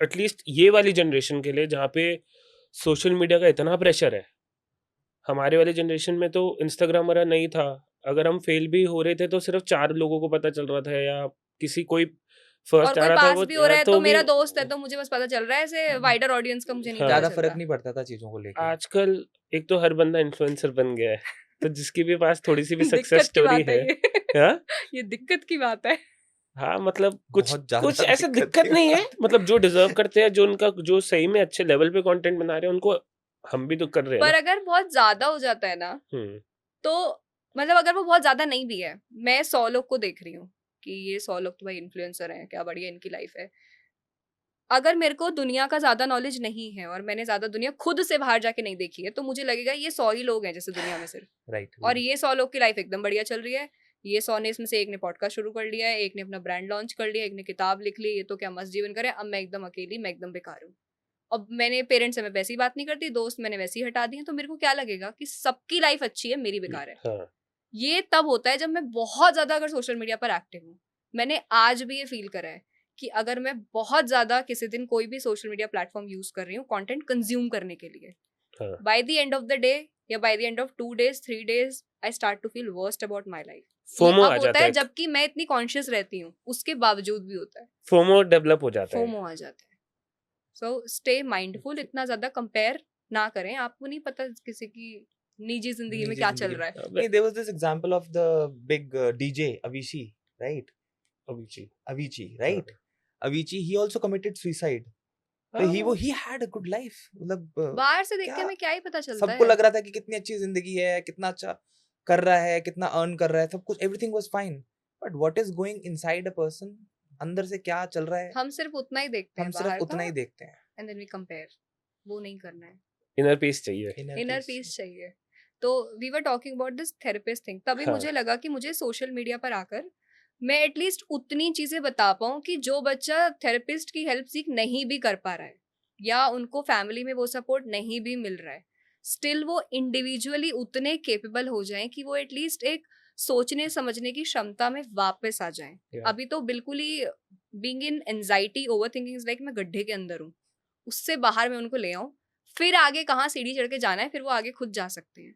एटलीस्ट ये वाली जनरेशन के लिए जहाँ पे सोशल मीडिया का इतना प्रेशर है। हमारे वाले जनरेशन में तो इंस्टाग्राम वगैरह नहीं था, अगर हम फेल भी हो रहे थे तो सिर्फ 4 लोगों को पता चल रहा था, या किसी कोई और फर्स्ट आ कोई रहा था पास वो, भी हो रहा है तो भी मेरा दोस्त है तो मुझे बस पता चल रहा है, ऐसे वाइडर ऑडियंस का मुझे नहीं हाँ। पता ज्यादा चल फर्क रहा। नहीं पड़ता था चीजों को लेके। आजकल एक तो हर बंदा इन्फ्लुएंसर बन गया है, तो जिसके भी पास थोड़ी सी भी सक्सेस दिक्कत की स्टोरी बात है है। ये। हाँ? ये दिक्कत की बात है। हाँ, मतलब कुछ बहुत ज्यादा कुछ ऐसे दिक्कत दिक्कत की नहीं है, बात मतलब जो डिजर्व करते हैं, जो उनका जो सही में अच्छे लेवल पे कंटेंट बना रहे हैं, उनको हम भी तो कर रहे हैं पर ना। अगर बहुत ज्यादा हो जाता है ना, तो मतलब अगर वो बहुत ज्यादा नहीं भी है, मैं 100 लोग को देख रही हूँ कि ये 100 लोग तो भाई इन्फ्लुएंसर हैं, क्या बढ़िया इनकी लाइफ है। अगर मेरे को दुनिया का ज्यादा नॉलेज नहीं है और मैंने ज्यादा दुनिया खुद से बाहर जाके नहीं देखी है, तो मुझे लगेगा ये 100 ही लोग हैं जैसे दुनिया में सिर्फ, राइट। और ये 100 लोग की लाइफ एकदम बढ़िया चल रही है। ये 100 ने इसमें से एक ने पॉडकास्ट शुरू कर लिया है, एक ने अपना ब्रांड लॉन्च कर लिया, एक ने किताब लिख ली, ये तो क्या मस्त जीवन करे। अब मैं एकदम अकेली, मैं एकदम बेकार हूँ। अब मैंने पेरेंट्स से मैं वैसी बात नहीं करती, दोस्त मैंने वैसी हटा दी है, तो मेरे को क्या लगेगा कि सबकी लाइफ अच्छी है, मेरी बेकार है। हाँ, ये तब होता है जब मैं बहुत ज्यादा अगर सोशल मीडिया पर एक्टिव हूँ। मैंने आज भी ये फील करा है कि अगर मैं बहुत ज्यादा किसी दिन कोई भी सोशल मीडिया प्लेटफॉर्म यूज कर रही हूँ कंटेंट कंज्यूम करने के लिए, हाँ। By the end of the day या by the end of 2 days 3 days I start to feel worst about my life. FOMO अब आ होता जाता है है, जबकि मैं इतनी कॉन्शियस रहती हूँ, उसके बावजूद भी होता है, फोमो डेवलप हो जाता है। फोमो आ जाता है। सो स्टे माइंडफुल, इतना ज्यादा कंपेयर ना करें, आपको नहीं पता किसी की निजी जिंदगी में निजी क्या जिंदगी चल रहा है। अबे, नहीं, there was this example of the big DJ Avicii, right? Abhijit, Avicii, right? Avicii, he also committed suicide. तो he had a good life. मतलब बाहर से देख के क्या हमें क्या ही पता चलता सबको है। लग रहा था कि कितनी अच्छी जिंदगी है, कितना अच्छा कर रहा है, कितना अर्न कर रहा है, सब कुछ everything was fine. But what is going inside a person? अंदर से क्या चल रहा है, हम सिर्फ उतना ही देखते हम हैं सिर्फ बाहर उतना ही का, देखते हैं। And then we compare. वो नहीं करना है, इनर पीस चाहिए। इनर पीस चाहिए। तो we were talking about this therapist thing, तभी हाँ। मुझे लगा कि मुझे सोशल मीडिया पर आकर मैं एटलीस्ट उतनी चीजें बता पाऊँ कि जो बच्चा थेरेपिस्ट की हेल्प सीख नहीं भी कर पा रहा है, या उनको फैमिली में वो सपोर्ट नहीं भी मिल रहा है, स्टिल वो इंडिविजुअली उतने केपेबल हो जाएं कि वो एटलीस्ट एक सोचने समझने की क्षमता में वापस आ जाएं। Yeah. अभी तो बिल्कुल ही being in anxiety overthinking is like मैं गड्ढे के अंदर हूँ, उससे बाहर मैं उनको ले आऊं, फिर आगे कहाँ सीढ़ी चढ़ के जाना है, फिर वो आगे खुद जा सकते हैं।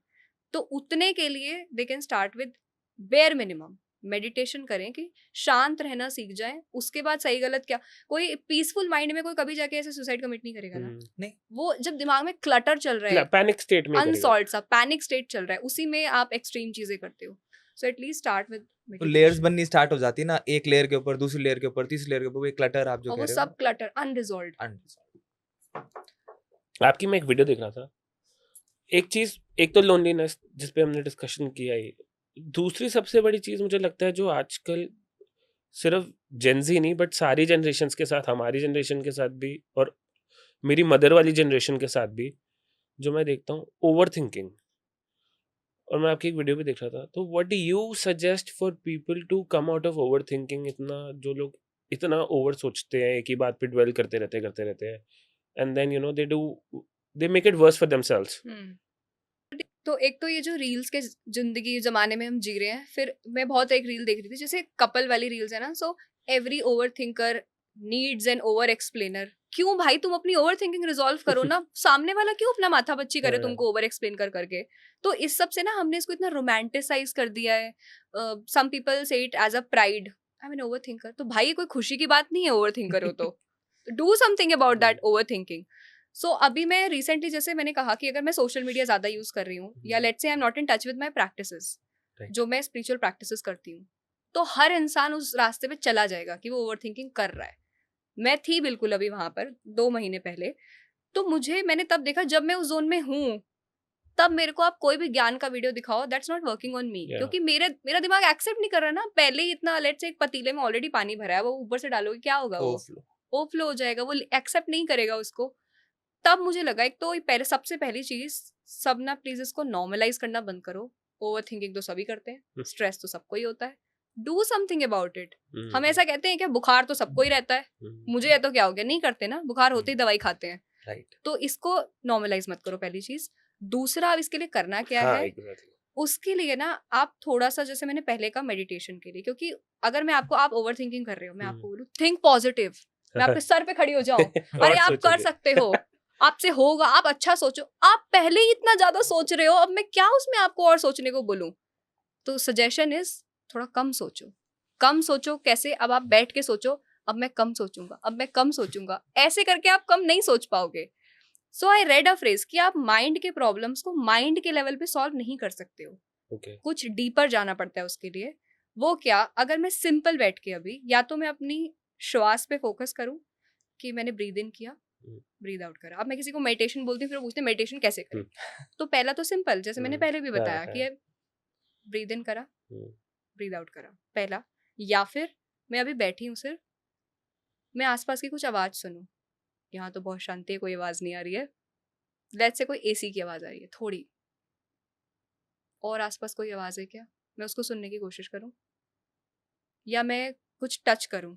तो उतने के लिए they can start with bare minimum meditation करें कि शांत रहना सीख जाएं। उसके बाद सही गलत क्या, कोई पीसफुल माइंड में कोई कभी जाके ऐसे सुसाइड कमिट नहीं करेगा ना। नहीं, वो जब दिमाग में क्लटर चल रहा है, पैनिक स्टेट में करेगा। अनसॉल्व सा पैनिक स्टेट चल रहा है, उसी में आप एक्सट्रीम चीजें करते हो। सो एटलीस्ट स्टार्ट विद तो लेयर्स बननी स्टार्ट हो जाती है ना, एक लेयर के ऊपर दूसरी लेयर के ऊपर तीसरी लेयर के ऊपर, वो क्लटर आप जो और कह वो रहे सब क्लटर अनरिजॉल्व्ड। हो। आपकी मैं एक वीडियो देख रहा था, एक चीज, एक तो लोनलीनेस जिस पे हमने डिस्कशन किया ही, दूसरी सबसे बड़ी चीज मुझे लगता है जो आजकल सिर्फ जेनजी नहीं बट सारी जनरेशन्स के साथ, हमारी जनरेशन के साथ भी और मेरी मदर वाली जनरेशन के साथ भी, जो मैं देखता हूँ, ओवर थिंकिंग। और मैं आपकी एक वीडियो भी देख रहा था, तो what do you suggest for people to come out of overthinking? इतना जो लोग इतना ओवर सोचते हैं, एक ही बात पे ड्वेल करते रहते हैं, and then you know they make it worse for themselves. तो एक तो ये जो रील्स के जिंदगी जमाने में हम जी रहे हैं, फिर मैं बहुत एक रील देख रही थी जैसे कपल वाली रील्स है ना, so every over thinker needs an over explainer. क्यों भाई, तुम अपनी ओवर थिंकिंग रिजॉल्व करो ना, सामने वाला क्यों अपना माथा बच्ची करे तुमको ओवर एक्सप्लेन कर करके। तो इस सब से ना हमने इसको इतना रोमांटिसाइज कर दिया है। Some people see it as a pride, I mean overthinker. तो भाई कोई खुशी की बात नहीं है ओवर थिंकर हो तो do something about that overthinking. So अभी मैं रिसेंटली, जैसे मैंने कहा कि अगर मैं सोशल मीडिया ज्यादा यूज कर रही हूँ, या let's say I am not in touch with my practices, जो मैं स्पिरिचुअल प्रैक्टिसेस करती हूँ, तो हर इंसान उस रास्ते पे चला जाएगा कि वो ओवर थिंकिंग कर रहा है। मैं थी बिल्कुल अभी वहां पर 2 महीने पहले, तो मैंने तब देखा, जब मैं उस जोन में हूँ तब मेरे को आप कोई भी ज्ञान का वीडियो दिखाओ, that's not working on me, क्योंकि मेरा दिमाग एक्सेप्ट नहीं कर रहा ना। पहले ही इतना, लेट्स से एक पतीले में ऑलरेडी पानी भरा है, वो ऊपर से डालोगे क्या होगा, वो ओवरफ्लो हो जाएगा, वो एक्सेप्ट नहीं करेगा उसको। तब मुझे लगा, एक तो पहले सबसे पहली चीज, सब ना प्लीज इसको नॉर्मलाइज करना बंद करो। ओवर थिंकिंग तो सभी करते हैं, स्ट्रेस तो सबको ही होता है, डू समथिंग अबाउट इट। हम ऐसा कहते हैं क्या, बुखार तो सबको ही रहता है, मुझे ये तो क्या हो गया, नहीं करते ना, बुखार होते ही दवाई खाते हैं। राइट। तो इसको नॉर्मलाइज मत करो, पहली चीज। दूसरा अब इसके लिए करना क्या हाँ है, एग्जैक्टली उसके लिए ना आप थोड़ा सा, जैसे मैंने पहले कहा मेडिटेशन के लिए, क्योंकि अगर मैं आपको, आप ओवर थिंकिंग कर रहे हो, मैं आपको बोलूँ थिंक पॉजिटिव, मैं आपके सर पे खड़ी हो जाऊं, अरे और आप कर सोचोगे सकते हो, आपसे होगा, आप अच्छा सोचो, आप पहले ही इतना ज्यादा सोच रहे हो, अब मैं क्या उसमें आपको और सोचने को बोलूं। तो सजेशन इज थोड़ा कम सोचो, कम सोचो। कैसे? अब आप बैठ के सोचो, अब मैं कम सोचूंगा, अब मैं कम सोचूंगा, ऐसे करके आप कम नहीं सोच पाओगे। सो आई रेड अ फ्रेज कि आप माइंड के प्रॉब्लम्स को माइंड के लेवल पे सॉल्व नहीं कर सकते हो, ओके कुछ डीपर जाना पड़ता है उसके लिए। वो क्या, अगर मैं सिंपल बैठ के अभी, या तो मैं अपनी श्वास पे फोकस करूं कि मैंने ब्रीद इन किया, ब्रीद आउट करा। अब मैं किसी को मेडिटेशन बोलती हूँ, फिर वो पूछते हैं मेडिटेशन कैसे करें, तो पहला तो सिंपल, जैसे मैंने पहले भी हाँ बताया हाँ कि ब्रीद इन करा, हम्म, ब्रीद आउट करा, पहला। या फिर मैं अभी बैठी हूँ, सिर्फ मैं आसपास की कुछ आवाज सुनूं, यहाँ तो बहुत शांति है, कोई आवाज नहीं आ रही है, लेट्स से कोई एसी की आवाज आ रही है थोड़ी, और आसपास कोई आवाज है क्या, मैं उसको सुनने की कोशिश करूं। या मैं कुछ टच करूं,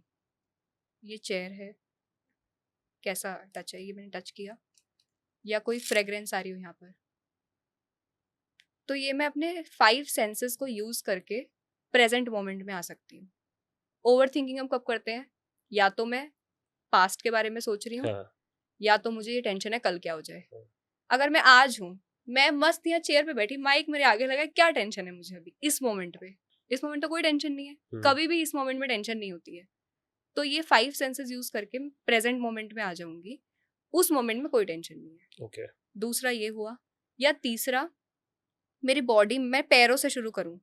ये चेयर है, कैसा टच है, ये मैंने टच किया, या कोई फ्रेग्रेंस आ रही हो यहाँ पर। तो ये मैं अपने 5 सेंसेस को यूज करके प्रेजेंट मोमेंट में आ सकती हूँ। ओवर थिंकिंग हम कब करते हैं, या तो मैं पास्ट के बारे में सोच रही हूँ, हाँ या तो मुझे ये टेंशन है कल क्या हो जाए। अगर मैं आज हूँ, मैं मस्त यहाँ चेयर पे बैठी, माइक मेरे आगे लगा है, क्या टेंशन है मुझे अभी इस मोमेंट पे, इस मोमेंट तो कोई टेंशन नहीं है, कभी भी इस मोमेंट में टेंशन नहीं होती है। तो ये 5 सेंसेस यूज करके प्रेजेंट मोमेंट में आ जाऊंगी, उस मोमेंट में कोई टेंशन नहीं है। ओके दूसरा ये हुआ। या तीसरा, मेरी बॉडी, मैं पैरों से शुरू करूं,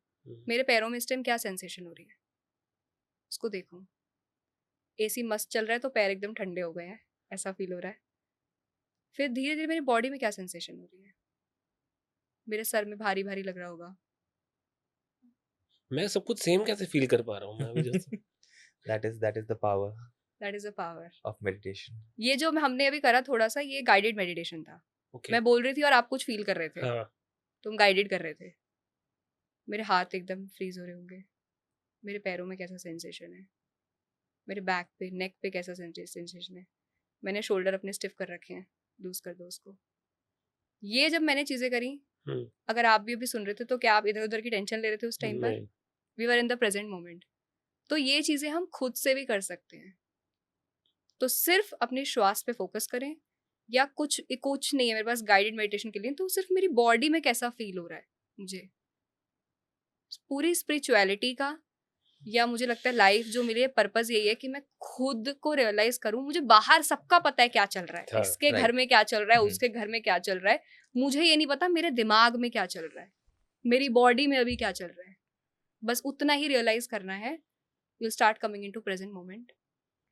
मेरे पैरों में इस टाइम क्या सेंसेशन हो रही है, उसको देखूं। एसी मस्त चल रहा है तो पैर एकदम ठंडे हो गए हैं, ऐसा फील हो रहा है। फिर धीरे धीरे मेरी बॉडी में क्या सेंसेशन हो रही है, मेरे सर में भारी भारी लग रहा होगा। मैं सब कुछ सेम कैसे फील कर पा रहा हूँ मैं अभी जैसे that is the power that is a power. of meditation. ये जो हमने अभी करा थोड़ा सा, ये गाइडेड मेडिटेशन था। ओके मैं बोल रही थी और आप कुछ फील कर रहे थे, हाँ तुम गाइडेड कर रहे थे। मेरे हाथ एकदम फ्रीज हो रहे होंगे, मेरे पैरों में कैसा सेंसेशन है, मेरे बैक पे, नेक पे कैसा सेंसेशन है, मैंने शोल्डर अपने स्टिफ कर रखे हैं, लूज कर दो उसको। ये जब मैंने चीजें करी, अगर आप भी अभी सुन रहे थे, तो क्या आप इधर उधर की टेंशन ले रहे थे उस टाइम पर? नहीं we were in the present moment. तो ये चीजें हम खुद से भी कर सकते हैं। तो सिर्फ अपनी श्वास पे फोकस करें, या कुछ नहीं है मेरे पास गाइडेड मेडिटेशन के लिए, तो सिर्फ मेरी बॉडी में कैसा फील हो रहा है मुझे, पूरी स्पिरिचुअलिटी का, या मुझे लगता है लाइफ जो मिली है पर्पस यही है कि मैं खुद को रियलाइज करूं। मुझे बाहर सबका पता है क्या चल रहा है, हाँ, इसके घर right. में क्या चल रहा है, हम्म। उसके घर में क्या चल रहा है, मुझे ये नहीं पता मेरे दिमाग में क्या चल रहा है, मेरी बॉडी में अभी क्या चल रहा है। बस उतना ही रियलाइज करना है, you start coming into present moment.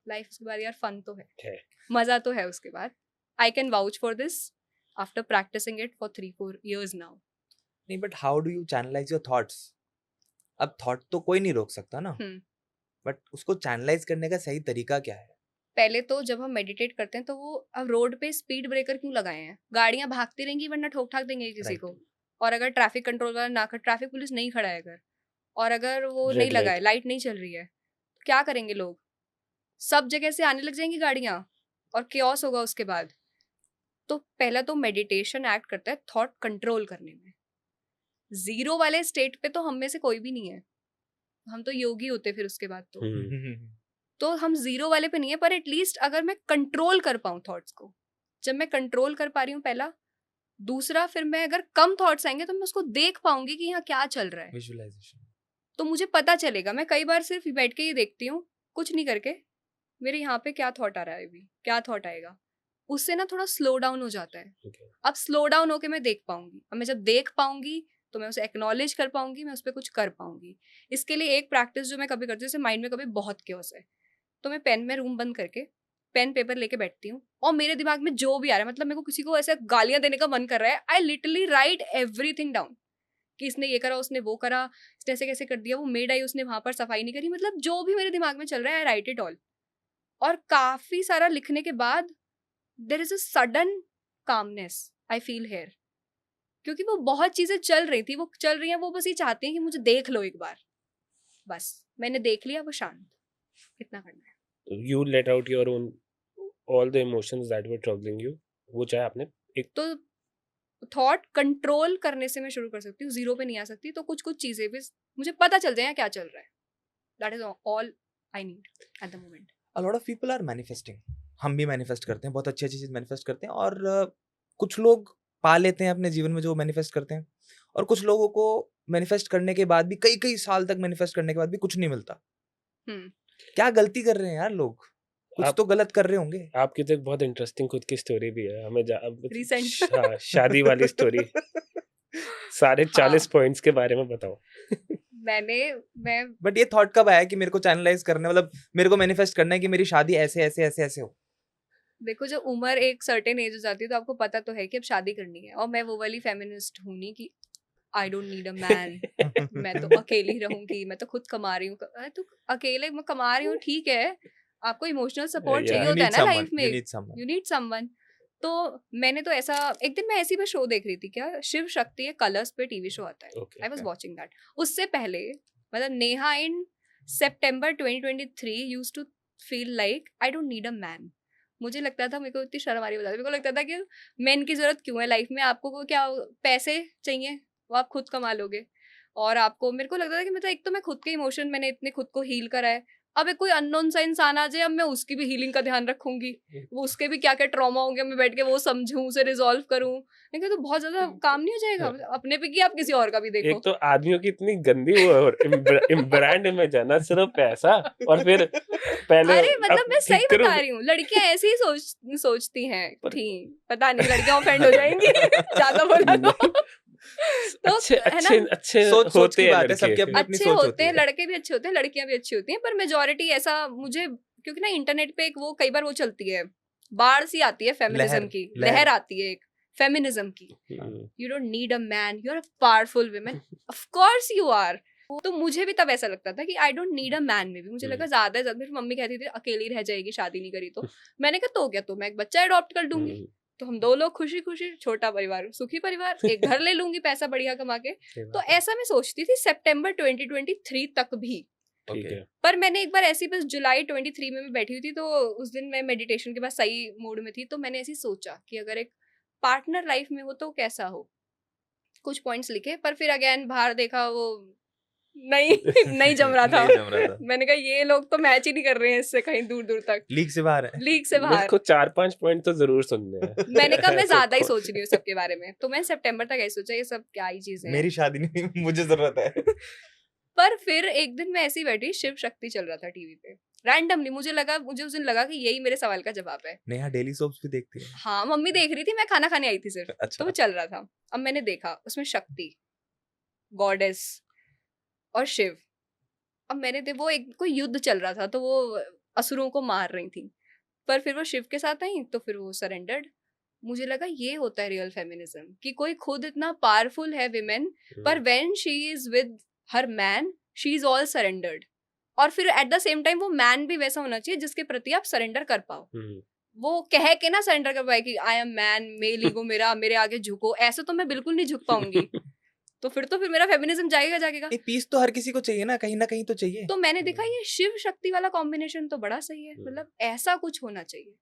Life उसके बाद यार फन तो है, मजा तो है उसके बाद। I can vouch for this after practicing it for 3-4 years now. नहीं, but how do you channelize your thoughts? अब थॉट तो कोई नहीं रोक सकता ना, बट उसको चैनलाइज करने का सही तरीका क्या है? पहले तो जब हम मेडिटेट करते हैं, तो वो अब रोड पे स्पीड ब्रेकर क्यों लगाए हैं, गाड़ियां भागती रहेंगी वरना ठोक ठाक देंगे किसी Right. को। और अगर ट्रैफिक कंट्रोल वाला ना कर, ट्रैफिक पुलिस नहीं खड़ा है अगर, और अगर वो Red नहीं लगाए, light. लाइट नहीं चल रही है, तो क्या करेंगे लोग? सब जगह से आने लग जाएंगी गाड़ियां, और केओस होगा उसके बाद। तो पहला तो मेडिटेशन एक्ट करता है थॉट कंट्रोल करने में। जीरो वाले स्टेट पे तो हम में से कोई भी नहीं है, हम तो योगी होते फिर उसके बाद तो हम जीरो वाले पे नहीं है, पर एटलीस्ट अगर मैं कंट्रोल कर पाऊं थॉट्स को, जब मैं कंट्रोल कर पा रही हूँ पहला। दूसरा, फिर मैं अगर कम थॉट्स आएंगे तो मैं उसको देख पाऊंगी कि यहाँ क्या चल रहा है, विजुअलाइजेशन। तो मुझे पता चलेगा। मैं कई बार सिर्फ बैठ के ये देखती हूँ, कुछ नहीं करके, मेरे यहाँ पे क्या थॉट आ रहा है, अभी क्या थॉट आएगा, उससे ना थोड़ा स्लो डाउन हो जाता है। अब स्लो डाउन होके मैं देख पाऊंगी, अब मैं जब देख पाऊंगी तो मैं उसे एक्नॉलेज कर पाऊंगी, मैं उस पर कुछ कर पाऊंगी। इसके लिए एक प्रैक्टिस जो मैं कभी करती हूँ, जैसे माइंड में कभी बहुत केओस है, तो मैं पेन में रूम बंद करके पेन पेपर लेके बैठती हूँ, और मेरे दिमाग में जो भी आ रहा है, मतलब मेरे को किसी को ऐसे गालियां देने का मन कर रहा है, I literally right everything down, कि इसने ये करा, उसने वो करा, इसने ऐसे कैसे कर दिया, वो मेड आई उसने वहां पर सफाई नहीं करी, मतलब जो भी मेरे दिमाग में चल रहा है आई राइट इट ऑल। और काफी सारा लिखने के बाद there is a sudden calmness I feel here, क्योंकि वो बहुत चीजें चल रही थी, वो चल रही हैं, वो बस ये चाहती हैं कि मुझे देख लो एक बार, बस मैंने देख लिया, वो शांत, इतना करना है। You let out your own all the emotions that were troubling you, वो चाहे आपने एक तो थॉट कंट्रोल करने से मैं शुरू कर सकती हूँ, जीरो पे नहीं आ सकती। तो कुछ कुछ चीजें भी मुझे पता चल जाए क्या चल रहा है। That is all I need at the moment. A lot of people are manifesting. हम भी मैनिफेस्ट करते हैं, बहुत अच्छी अच्छी चीज मैनिफेस्ट करते हैं, और कुछ लोग पा लेते हैं अपने जीवन में जो मैनिफेस्ट करते हैं, और कुछ लोगों को मैनिफेस्ट करने के बाद भी कई कई साल तक मैनिफेस्ट करने के बाद भी कुछ नहीं मिलता। हम्म। क्या गलती कर रहे हैं यार लोग? कुछ आप तो गलत कर रहे होंगे। आपकी तो एक बहुत इंटरेस्टिंग खुद की स्टोरी भी है, हमें Recent। हाँ, शादी वाली स्टोरी सारे 40 हाँ। पॉइंट्स के बारे में बताओ। मैं बट ये थॉट कब आया कि मेरे को चैनलाइज करना, मतलब मेरे को मैनिफेस्ट करना है कि मेरी शादी ऐसे ऐसे ऐसे ऐसे हो? देखो, जब उम्र एक सर्टेन एज हो जाती है तो आपको पता तो है कि अब शादी करनी है। और मैं वो वाली फेमिनिस्ट हूँ नहीं कि I don't need a man, मैं तो अकेली रहूंगी, मैं तो खुद कमा रही हूँ। अरे तो अकेले मैं कमा रही हूँ, ठीक है, आपको इमोशनल सपोर्ट Yeah. चाहिए You होता है need ना someone, लाइफ में, you need someone. You need someone. तो मैंने तो ऐसा एक दिन मैं ऐसी बस शो देख रही थी, क्या शिव शक्ति है, कलर्स पे टीवी शो आता है, Okay. I was watching that. उससे पहले मतलब Neha in September 2023 used to feel like I don't need a man. मुझे लगता था, मेरे को इतनी शर्म आ रही है, मेरे को लगता था कि मैन की जरूरत क्यों है लाइफ में, आपको क्या पैसे चाहिए, वो आप खुद कमा लोगे। और आपको, मेरे को लगता था कि मतलब एक तो मैं खुद के इमोशन, मैंने इतने खुद को हील करा है, अब एक कोई अननोन सा इंसान आ जाए, अब मैं उसकी भी हीलिंग का ध्यान रखूंगी, वो उसके भी क्या क्या ट्रॉमा होंगे, मैं बैठ के वो समझूं, उसे रिजॉल्व करूं। लेकिन तो बहुत ज्यादा काम नहीं हो जाएगा, अपने पे की आप किसी और का भी देखो। एक तो आदमियों की इतनी गंदी वो ब्रांड इमेज है ना, सिर्फ पैसा, और फिर पहले अरे मतलब मैं सही करूं। बता रही हूँ, लड़कियां ऐसे ही सोचती हैं थी, पता नहीं लड़कियां ऑफेंड हो जाएंगी ज्यादा बोला तो। तो अच्छे है ना, अच्छे अच्छे सोच होते की हैं बात है, सबकी लड़के। अपनी अपनी अच्छे सोच होते होती हैं, है। लड़के भी अच्छे होते हैं, लड़कियां भी अच्छी होती हैं, पर मेजोरिटी ऐसा मुझे, क्योंकि ना इंटरनेट पे एक वो कई बार वो चलती है, बाढ़ सी आती है फेमिनिज्म की, लहर आती है एक फेमिनिज्म की। You don't need a man, you are a powerful women, of course you are. तो मुझे भी तब ऐसा लगता था कि I don't need a man में भी, मुझे लगा ज्यादा ज्यादा, मेरी मम्मी कहती थी अकेली रह जाएगी शादी नहीं करी तो। मैंने कहा तो क्या, तो मैं एक बच्चा अडॉप्ट कर दूंगी, तो हम 2 लोग खुशी खुशी, छोटा परिवार सुखी परिवार, एक घर ले लूंगी पैसा बढ़िया कमा के। तो ऐसा मैं सोचती थी सितंबर 2023 तक भी। ठीक है। पर मैंने एक बार ऐसी, बस जुलाई 23 में मैं बैठी हुई थी, तो उस दिन मैं मेडिटेशन के बाद सही मूड में थी, तो मैंने ऐसी सोचा कि अगर एक पार्टनर लाइफ में हो तो कैसा हो, कुछ पॉइंट्स लिखे, पर फिर अगेन बाहर देखा वो नहीं नहीं जम रहा था। नहीं जम रहा था। मैंने कहा ये लोग तो मैच ही नहीं कर रहे हैं इससे कहीं दूर दूर तक, लीग से बाहर है। लीग से मेरे बाहर। को 4-5 पॉइंट तो जरूर सुनने हैं। मैंने कहा मैं ऐसे ज्यादा ही कौन- सोच रही हूँ सबके बारे में, तो मैं सितंबर तक ऐसे सोचा ये सब क्या ही चीजें हैं। मेरी शादी नहीं, मुझे जरूरत है। पर फिर एक दिन मैं ऐसी बैठी, शिव शक्ति चल रहा था टीवी पे, रैंडमली मुझे उस दिन लगा कि यही मेरे सवाल का जवाब है। नेहा डेली सोप्स भी देखती है? हाँ, मम्मी देख रही थी, मैं खाना खाने आई थी सिर्फ, तो अच्छा। वो चल रहा था। अब मैंने देखा उसमें शक्ति, गॉडेस और शिव। अब मैंने वो एक कोई युद्ध चल रहा था, तो वो असुरों को मार रही थी, पर फिर वो शिव के साथ आई तो फिर वो सरेंडर्ड। मुझे लगा ये होता है रियल फेमिनिज्म, कि कोई खुद इतना पावरफुल है विमेन, पर when she is with her man she is all surrendered. और फिर एट द सेम टाइम वो मैन भी वैसा होना चाहिए जिसके प्रति आप सरेंडर कर पाओ, वो कह के ना सरेंडर कर पाए कि I am man, male ego मेरा, मेरे आगे झुको, ऐसे तो मैं बिल्कुल नहीं झुक पाऊंगी। तो फिर मेरा फेमिनिज्म जाएगा। ये पीस तो हर किसी को चाहिए ना, कहीं तो चाहिए। तो मैंने देखा ये शिव शक्ति वाला कॉम्बिनेशन तो बड़ा सही है, मतलब ऐसा कुछ होना चाहिए।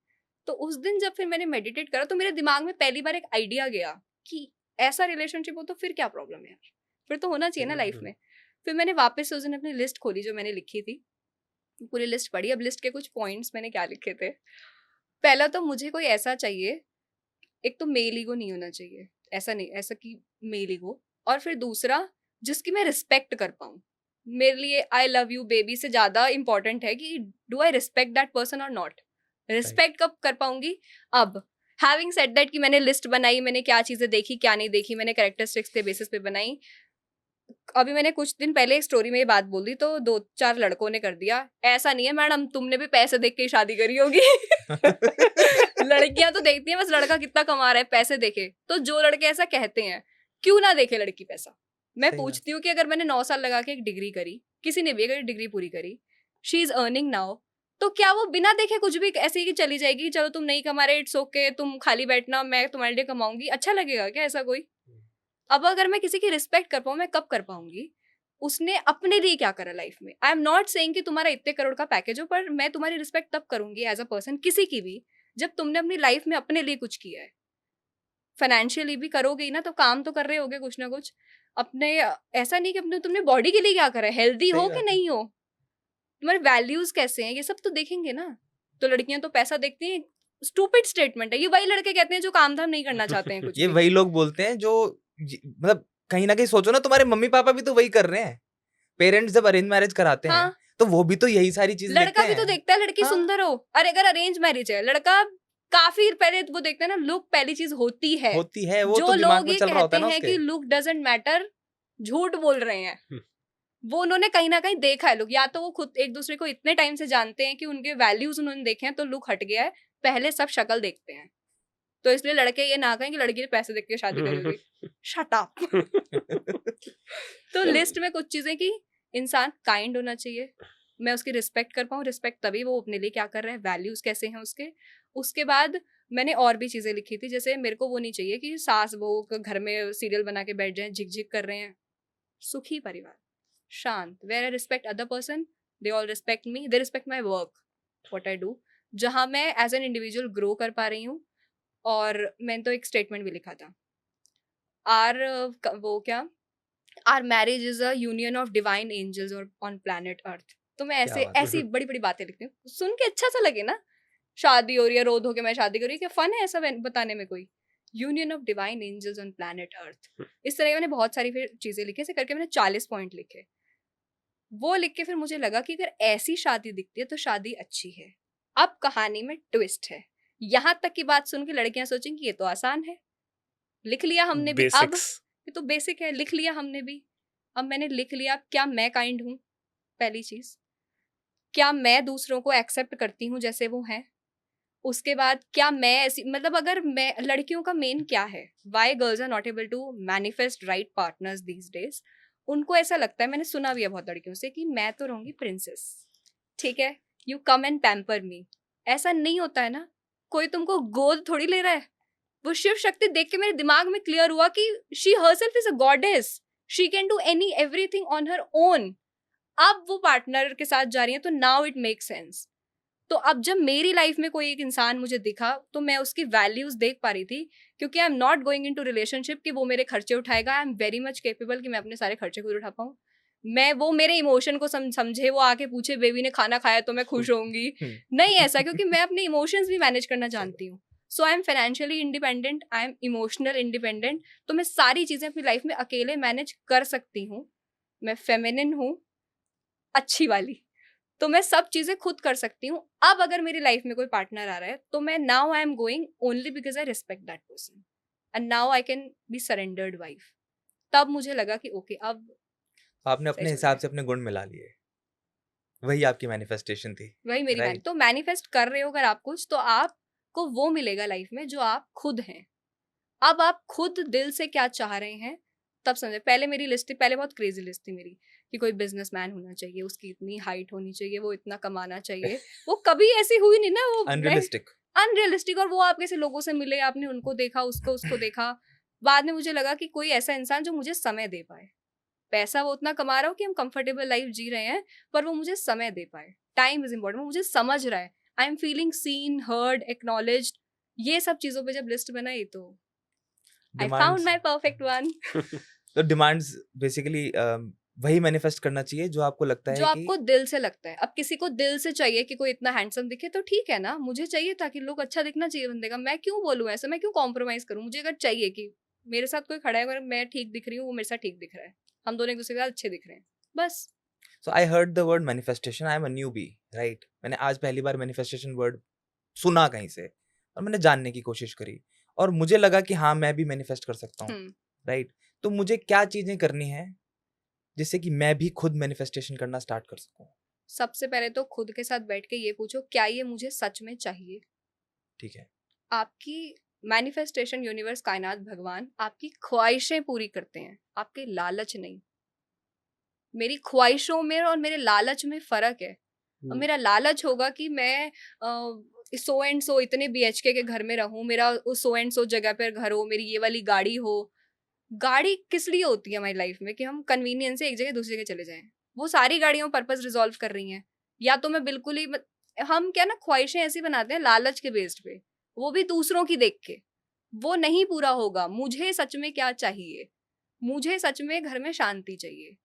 तो उस दिन जब फिर मैंने मेडिटेट करा, तो मेरे दिमाग में पहली बार एक आइडिया गया कि ऐसा रिलेशनशिप हो तो फिर क्या प्रॉब्लम है यार, फिर तो होना चाहिए ना लाइफ में। फिर मैंने वापस से उस दिन अपनी लिस्ट खोली जो मैंने लिखी थी, पूरी लिस्ट पढ़ी। अब लिस्ट के कुछ पॉइंट्स मैंने क्या लिखे थे, पहला तो मुझे कोई ऐसा चाहिए, एक तो मेल ईगो नहीं होना चाहिए, ऐसा कि मेल ईगो, और फिर दूसरा जिसकी मैं रिस्पेक्ट कर पाऊँ। मेरे लिए आई लव यू बेबी से ज्यादा इंपॉर्टेंट है कि do I respect that person और नॉट। रिस्पेक्ट कब कर पाऊंगी, अब हैविंग सेड दैट कि मैंने लिस्ट बनाई, मैंने क्या चीजें देखी क्या नहीं देखी, मैंने कैरेक्टरिस्टिक्स के बेसिस पे बनाई। अभी मैंने कुछ दिन पहले एक स्टोरी में ये बात बोली तो 2-4 लड़कों ने कर दिया, ऐसा नहीं है मैडम, तुमने भी पैसे देख के ही शादी करी होगी। लड़कियां तो देखती हैं बस लड़का कितना कमा रहा है, पैसे देखे। तो जो लड़के ऐसा कहते हैं, क्यों ना देखे लड़की पैसा। मैं पूछती हूँ कि अगर मैंने 9 साल लगा के एक डिग्री करी, किसी ने भी अगर डिग्री पूरी करी, शी इज अर्निंग नाउ, तो क्या वो बिना देखे कुछ भी ऐसे ही चली जाएगी, चलो तुम नहीं कमा रहे, इट्स ओके, तुम खाली बैठना, मैं तुम्हारे लिए कमाऊंगी, अच्छा लगेगा क्या ऐसा कोई? अब अगर मैं किसी की रिस्पेक्ट कर पाऊँ, मैं कब कर पाऊंगी? उसने अपने लिए क्या करा लाइफ में। आई एम नॉट सेइंग कि तुम्हारा इतने करोड़ का पैकेज हो, पर मैं तुम्हारी रिस्पेक्ट तब करूंगी एज अ पर्सन, किसी की भी, जब तुमने अपनी लाइफ में अपने लिए कुछ किया है। फाइनेंशियली भी करोगे ही ना, तो काम तो कर रहे होगे कुछ ना कुछ अपने। ऐसा नहीं कि अपने तुमने बॉडी के लिए क्या करा है, हेल्दी सही हो बात कि है। नहीं हो, तुम्हारे वैल्यूज कैसे हैं, ये सब तो देखेंगे ना। तो लड़कियां तो पैसा देखती हैं, स्टूपिड स्टेटमेंट है ये। वही लड़के कहते हैं जो काम धाम नहीं करना चाहते हैं कुछ ये भी। वही लोग बोलते हैं जो मतलब कहीं ना कहीं सोचो ना, तुम्हारे मम्मी पापा भी तो वही कर रहे हैं। पेरेंट्स जब अरेंज मैरिज कराते हैं हाँ, तो वो भी तो यही सारी चीज देखते लड़का भी तो हैं। देखता है लड़की हाँ। सुंदर हो। अरे अगर अरेंज मैरिज है, लड़का काफी पहले वो देखता है ना, लुक पहली चीज होती है। होती है, वो जो तो दिमाग लोग में ये चल रहा होता कहते है ना हैं उसके। कि लुक डजंट मैटर, झूठ बोल रहे हैं। वो उन्होंने कहीं ना कहीं देखा है लुक, या तो वो खुद एक दूसरे को इतने टाइम से जानते हैं कि उनके वैल्यूज उन्होंने देखे हैं, तो लुक हट गया है। पहले सब शक्ल देखते हैं, तो इसलिए लड़के ये ना कहें कि लड़की ने पैसे देख के शादी करी हुई। Shut up. तो लिस्ट में कुछ चीजें कि इंसान काइंड होना चाहिए, मैं उसकी रिस्पेक्ट कर पाऊँ। रिस्पेक्ट तभी वो अपने लिए क्या कर रहा है, वैल्यूज कैसे हैं उसके। उसके बाद मैंने और भी चीजें लिखी थी, जैसे मेरे को वो नहीं चाहिए कि सास बहू घर में सीरियल बना के बैठ जाए, झिक झिक कर रहे हैं। सुखी परिवार, शांत, where I respect other person, they all respect me, they respect my work, what I do, जहाँ मैं एज एन इंडिविजुअल ग्रो कर पा रही हूँ। और मैंने तो एक स्टेटमेंट भी लिखा था, आर वो क्या, our marriage is a union of divine angels और ऑन प्लैनेट अर्थ। तो मैं क्या ऐसे बात है। ऐसी बड़ी बड़ी बातें लिखती हूँ, सुन के अच्छा सा लगे ना। शादी हो रही है, रो धो के मैं शादी कर रही हूँ, क्या फन है ऐसा बताने में कोई। Union of divine angels on planet Earth, इस तरह की मैंने बहुत सारी फिर चीजें लिखी, ऐसे करके मैंने 40 पॉइंट लिखे। वो लिख के फिर मुझे लगा कि अगर ऐसी शादी दिखती है तो शादी अच्छी है। अब कहानी में ट्विस्ट है, यहाँ तक की बात सुन के लड़कियां सोचेंगी ये तो आसान है, लिख लिया हमने भी। अब बेसिक्स। ये तो बेसिक है, लिख लिया हमने भी। अब मैंने लिख लिया, क्या मैं काइंड हूँ, पहली चीज। क्या मैं दूसरों को एक्सेप्ट करती हूँ जैसे वो हैं। उसके बाद क्या मैं ऐसी, मतलब अगर मैं, लड़कियों का मेन क्या है, why girls are not able to manifest right partners these days. उनको ऐसा लगता है, मैंने सुना भी है बहुत लड़कियों से, कि मैं तो रहूंगी प्रिंसेस, ठीक है, यू कम एंड पैम्पर मी। ऐसा नहीं होता है ना, कोई तुमको गोद थोड़ी ले रहा है। वो शिव शक्ति देख के मेरे दिमाग में क्लियर हुआ कि she herself is a goddess, she can do any everything on her own. अब वो पार्टनर के साथ जा रही है तो नाउ इट मेक सेंस। तो अब जब मेरी लाइफ में कोई एक इंसान मुझे दिखा तो मैं उसकी वैल्यूज देख पा रही थी, क्योंकि आई am not going into relationship कि वो मेरे खर्चे उठाएगा। I am very much capable कि मैं अपने सारे खर्चे खुद उठा पाऊँ। मैं, वो मेरे इमोशन को समझे, वो आके पूछे बेबी ने खाना खाया तो मैं खुश होंगी, नहीं ऐसा, क्योंकि मैं अपने इमोशंस भी मैनेज करना जानती हूँ। So I am financially independent, I am emotional independent, तो मैं सारी चीजें अपनी लाइफ में अकेले मैनेज कर सकती हूँ। मैं फेमिनिन हूँ, अच्छी वाली, तो मैं सब चीजें खुद कर सकती हूँ। अब अगर मेरी लाइफ में कोई पार्टनर आ रहा है तो मैं, now I am going only because I respect that person and now I can be surrendered wife. तब मुझे लगा कि ओके, अब आपने सही अपने चल हिसाब रहा है। से अपने गुण मिला लिए, वही आपकी मैनिफेस्टेशन थी। वही मेरी राइट। तो मैनिफेस्ट कर रहे हो अगर आप कुछ, तो आपको वो मिलेगा लाइफ में जो आप खुद हैं। अब आप खुद दिल से क्या चाह रहे हैं तब समझे। पहले मेरी लिस्ट थी, पहले बहुत क्रेजी लिस्ट थी मेरी, कि कोई बिजनेसमैन होना चाहिए, उसकी इतनी हाइट होनी चाहिए, वो इतना कमाना चाहिए। वो कभी ऐसी हुई नहीं ना, वो अनरियलिस्टिक। अनरियलिस्टिक। और वो आप कैसे लोगों से मिले, आपने उनको देखा, उसको देखा। बाद में मुझे लगा कि कोई ऐसा इंसान जो मुझे समय दे पाए। पैसा वो उतना कमा रहा हो कि हम कंफर्टेबल लाइफ जी रहे हैं, पर वो मुझे समय दे पाए। टाइम इज इम्पोर्टेंट, वो मुझे समझ रहा है, I am feeling seen, heard, acknowledged. ये सब चीजों पे जब लिस्ट बनाई तो I found demands, my perfect one. तो डिमांड्स बेसिकली वही मैनिफेस्ट करना चाहिए जो आपको लगता जो है आपको कि दिल से लगता है। अब किसी को दिल से चाहिए कि कोई इतना हैंडसम दिखे तो ठीक है ना, मुझे चाहिए था कि लोग अच्छा दिखना चाहिए बंदे का, मैं क्यों बोलूं ऐसा, मैं क्यों कॉम्प्रोमाइज करूं। मुझे अगर चाहिए कि मेरे साथ कोई खड़ा है, अगर मैं ठीक दिख रही हूँ, वो मेरे साथ ठीक दिख रहा है, हम दोनों एक दूसरे के साथ अच्छे दिख रहे हैं, बस। So I heard the word manifestation, I am a newbie, right. मैंने आज पहली बार मैनिफेस्टेशन वर्ड सुना कहीं से और मैंने जानने की कोशिश करी और मुझे लगा कि हाँ मैं भी मैनिफेस्ट कर सकता हूँ, राइट। तो मुझे क्या चीजें करनी है जिससे कि मैं भी खुद मैनिफेस्टेशन करना स्टार्ट कर सकूं? सबसे पहले तो खुद के साथ बैठ के ये पूछो, क्या ये मुझे सच में चाहिए। ठीक है। आपकी मैनिफेस्टेशन, यूनिवर्स, कायनात, भगवान आपकी ख्वाहिशें पूरी करते हैं, आपके लालच नहीं। मेरी ख्वाहिशों में और मेरे लालच में फर्क है। और मेरा लालच होगा कि मैं सो एंड सो इतने BHK के घर में रहूं, मेरा उस सो एंड सो जगह पर घर हो, मेरी ये वाली गाड़ी हो। गाड़ी किस लिए होती है हमारी लाइफ में, कि हम कन्वीनियंस से एक जगह दूसरी जगह चले जाएं। वो सारी गाड़ियों पर्पस रिजॉल्व कर रही हैं, या तो मैं बिल्कुल ही हम क्या ना ख्वाहिशें ऐसी बनाते हैं लालच के बेस्ड पे, वो भी दूसरों की देख के। वो नहीं पूरा होगा। मुझे सच में क्या चाहिए? मुझे सच में घर में शांति चाहिए,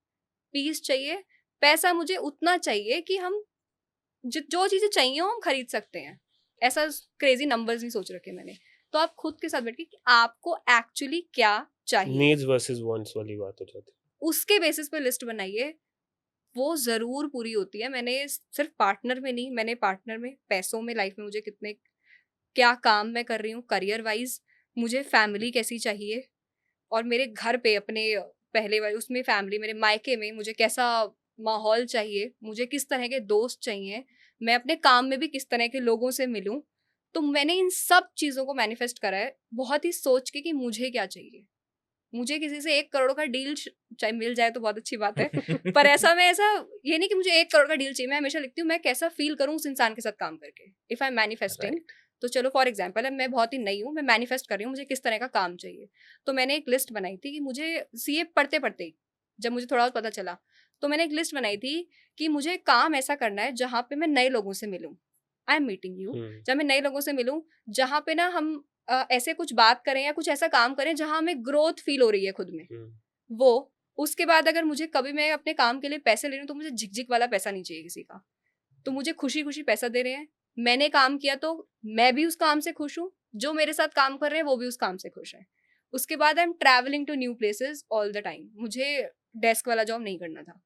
पीस चाहिए, पैसा मुझे उतना चाहिए कि हम जो चीजें चाहिए हो हम खरीद सकते हैं। ऐसा क्रेजी नंबर्स नहीं सोच रखे मैंने। तो आप खुद के साथ बैठ के कि आपको एक्चुअली क्या चाहिए, नीड्स वर्सेस वांट्स वाली बात हो जाती उसके बेसिस पे लिस्ट बनाइए। वो जरूर पूरी होती है। मैंने सिर्फ पार्टनर में नहीं, मैंने पार्टनर में, पैसों में, लाइफ में मुझे कितने क्या काम मैं कर रही हूँ, करियर वाइज मुझे फैमिली कैसी चाहिए, और मेरे घर पे अपने पहले वाले उसमें फैमिली, मेरे मायके में मुझे कैसा माहौल चाहिए, मुझे किस तरह के दोस्त चाहिए, मैं अपने काम में भी किस तरह के लोगों से मिलूं। तो मैंने इन सब चीज़ों को मैनिफेस्ट करा है बहुत ही सोच के कि मुझे क्या चाहिए। मुझे किसी से 1 करोड़ का डील चाहे मिल जाए तो बहुत अच्छी बात है, पर ऐसा ये नहीं कि मुझे 1 करोड़ का डील चाहिए। मैं हमेशा लिखती हूँ मैं कैसा फील करूँ उस इंसान के साथ काम करके। इफ आई एम मैनिफेस्टिंग, तो चलो फॉर एग्जाम्पल मैं बहुत ही नई हूँ, मैं मैनिफेस्ट कर रही हूँ मुझे किस तरह का काम चाहिए। तो मैंने एक लिस्ट बनाई थी कि मुझे सीए पढ़ते पढ़ते ही जब मुझे थोड़ा बहुत पता चला, तो मैंने एक लिस्ट बनाई थी कि मुझे काम ऐसा करना है जहाँ पे मैं नए लोगों से मिलूँ। आई एम मीटिंग यू, जब मैं नए लोगों से मिलूँ, जहाँ पे ना हम ऐसे कुछ बात करें या कुछ ऐसा काम करें जहाँ हमें ग्रोथ फील हो रही है खुद में। वो उसके बाद अगर मुझे कभी मैं अपने काम के लिए पैसे ले रही हूँ तो मुझे झिकझिक वाला पैसा नहीं चाहिए किसी का। तो मुझे खुशी खुशी पैसा दे रहे हैं, मैंने काम किया तो मैं भी उस काम से खुश हूँ, जो मेरे साथ काम कर रहे हैं वो भी उस काम से खुश है। उसके बाद I am travelling to new places all the time. मुझे डेस्क वाला जॉब नहीं करना था,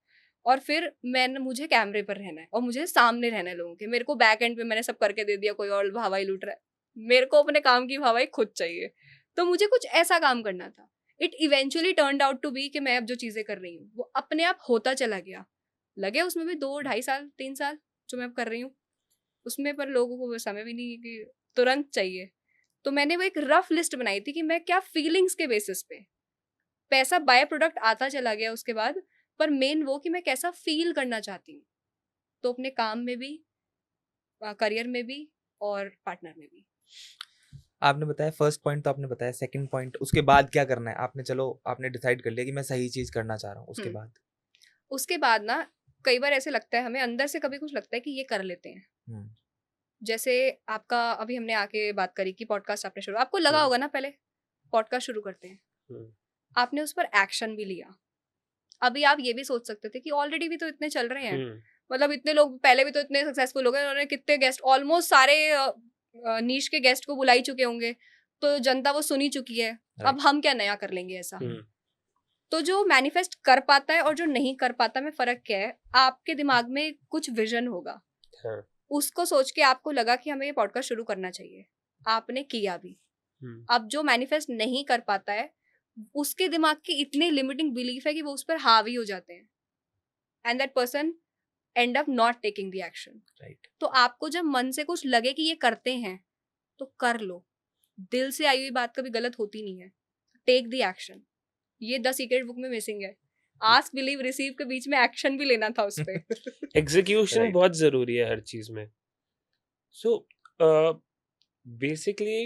और फिर मुझे कैमरे पर रहना है और मुझे सामने रहना है लोगों के। मेरे को बैक एंड पे मैंने सब करके दे दिया, कोई और हवाई लूट रहा है, मेरे को अपने काम की हवाई खुद चाहिए। तो मुझे कुछ ऐसा काम करना था। It eventually turned out to be कि मैं अब जो चीजें कर रही हूँ वो अपने आप होता चला गया। लगे उसमें भी 2-2.5 साल 3 साल जो मैं अब कर रही हूँ उसमें, पर लोगों को वो समय भी नहीं कि तुरंत चाहिए। तो मैंने वो एक रफ लिस्ट बनाई थी कि मैं क्या फीलिंग्स के बेसिस पे, पैसा बाय प्रोडक्ट आता चला गया उसके बाद, पर मेन वो कि मैं कैसा फील करना चाहती हूँ। तो अपने काम में भी, करियर में भी और पार्टनर में भी। आपने बताया फर्स्ट पॉइंट, तो आपने बताया सेकंड पॉइंट, उसके बाद क्या करना है आपने? चलो आपने डिसाइड कर लिया कि मैं सही चीज करना चाह रहा हूँ, उसके बाद? उसके बाद ना कई बार ऐसे लगता है हमें अंदर से, कभी कुछ लगता है कि ये कर लेते हैं। जैसे आपका अभी हमने आके बात करी कि पॉडकास्ट आपने शुरू, आपको लगा होगा ना पहले पॉडकास्ट शुरू करते हैं, आपने उस पर एक्शन भी लिया। अभी आप ये भी सोच सकते थे कि ऑलरेडी भी तो इतने चल रहे हैं, मतलब इतने लोग पहले भी तो इतने सक्सेसफुल हो गए, उन्होंने कितने गेस्ट, ऑलमोस्ट सारे नीश के गेस्ट को बुला ही चुके होंगे, तो जनता वो सुनी चुकी है, अब हम क्या नया कर लेंगे ऐसा। तो जो मैनिफेस्ट कर पाता है और जो नहीं कर पाता में फर्क क्या है? आपके दिमाग में कुछ विजन होगा, उसको सोच के आपको लगा कि हमें ये पॉडकास्ट शुरू करना चाहिए, आपने किया भी। अब जो मैनिफेस्ट नहीं कर पाता है उसके दिमाग की इतनी लिमिटिंग बिलीफ है कि वो उस पर हावी हो जाते हैं, and that person and up not taking the action. तो आपको जब मन से कुछ लगे कि ये करते हैं तो कर लो। दिल से आई हुई बात कभी गलत होती नहीं है। Take the action. ये द सीक्रेट बुक में मिसिंग है। आस्क, बिलीव, रिसीव के बीच में एक्शन भी लेना था उस पे। एग्जीक्यूशन बहुत जरूरी है हर चीज में। सो बेसिकली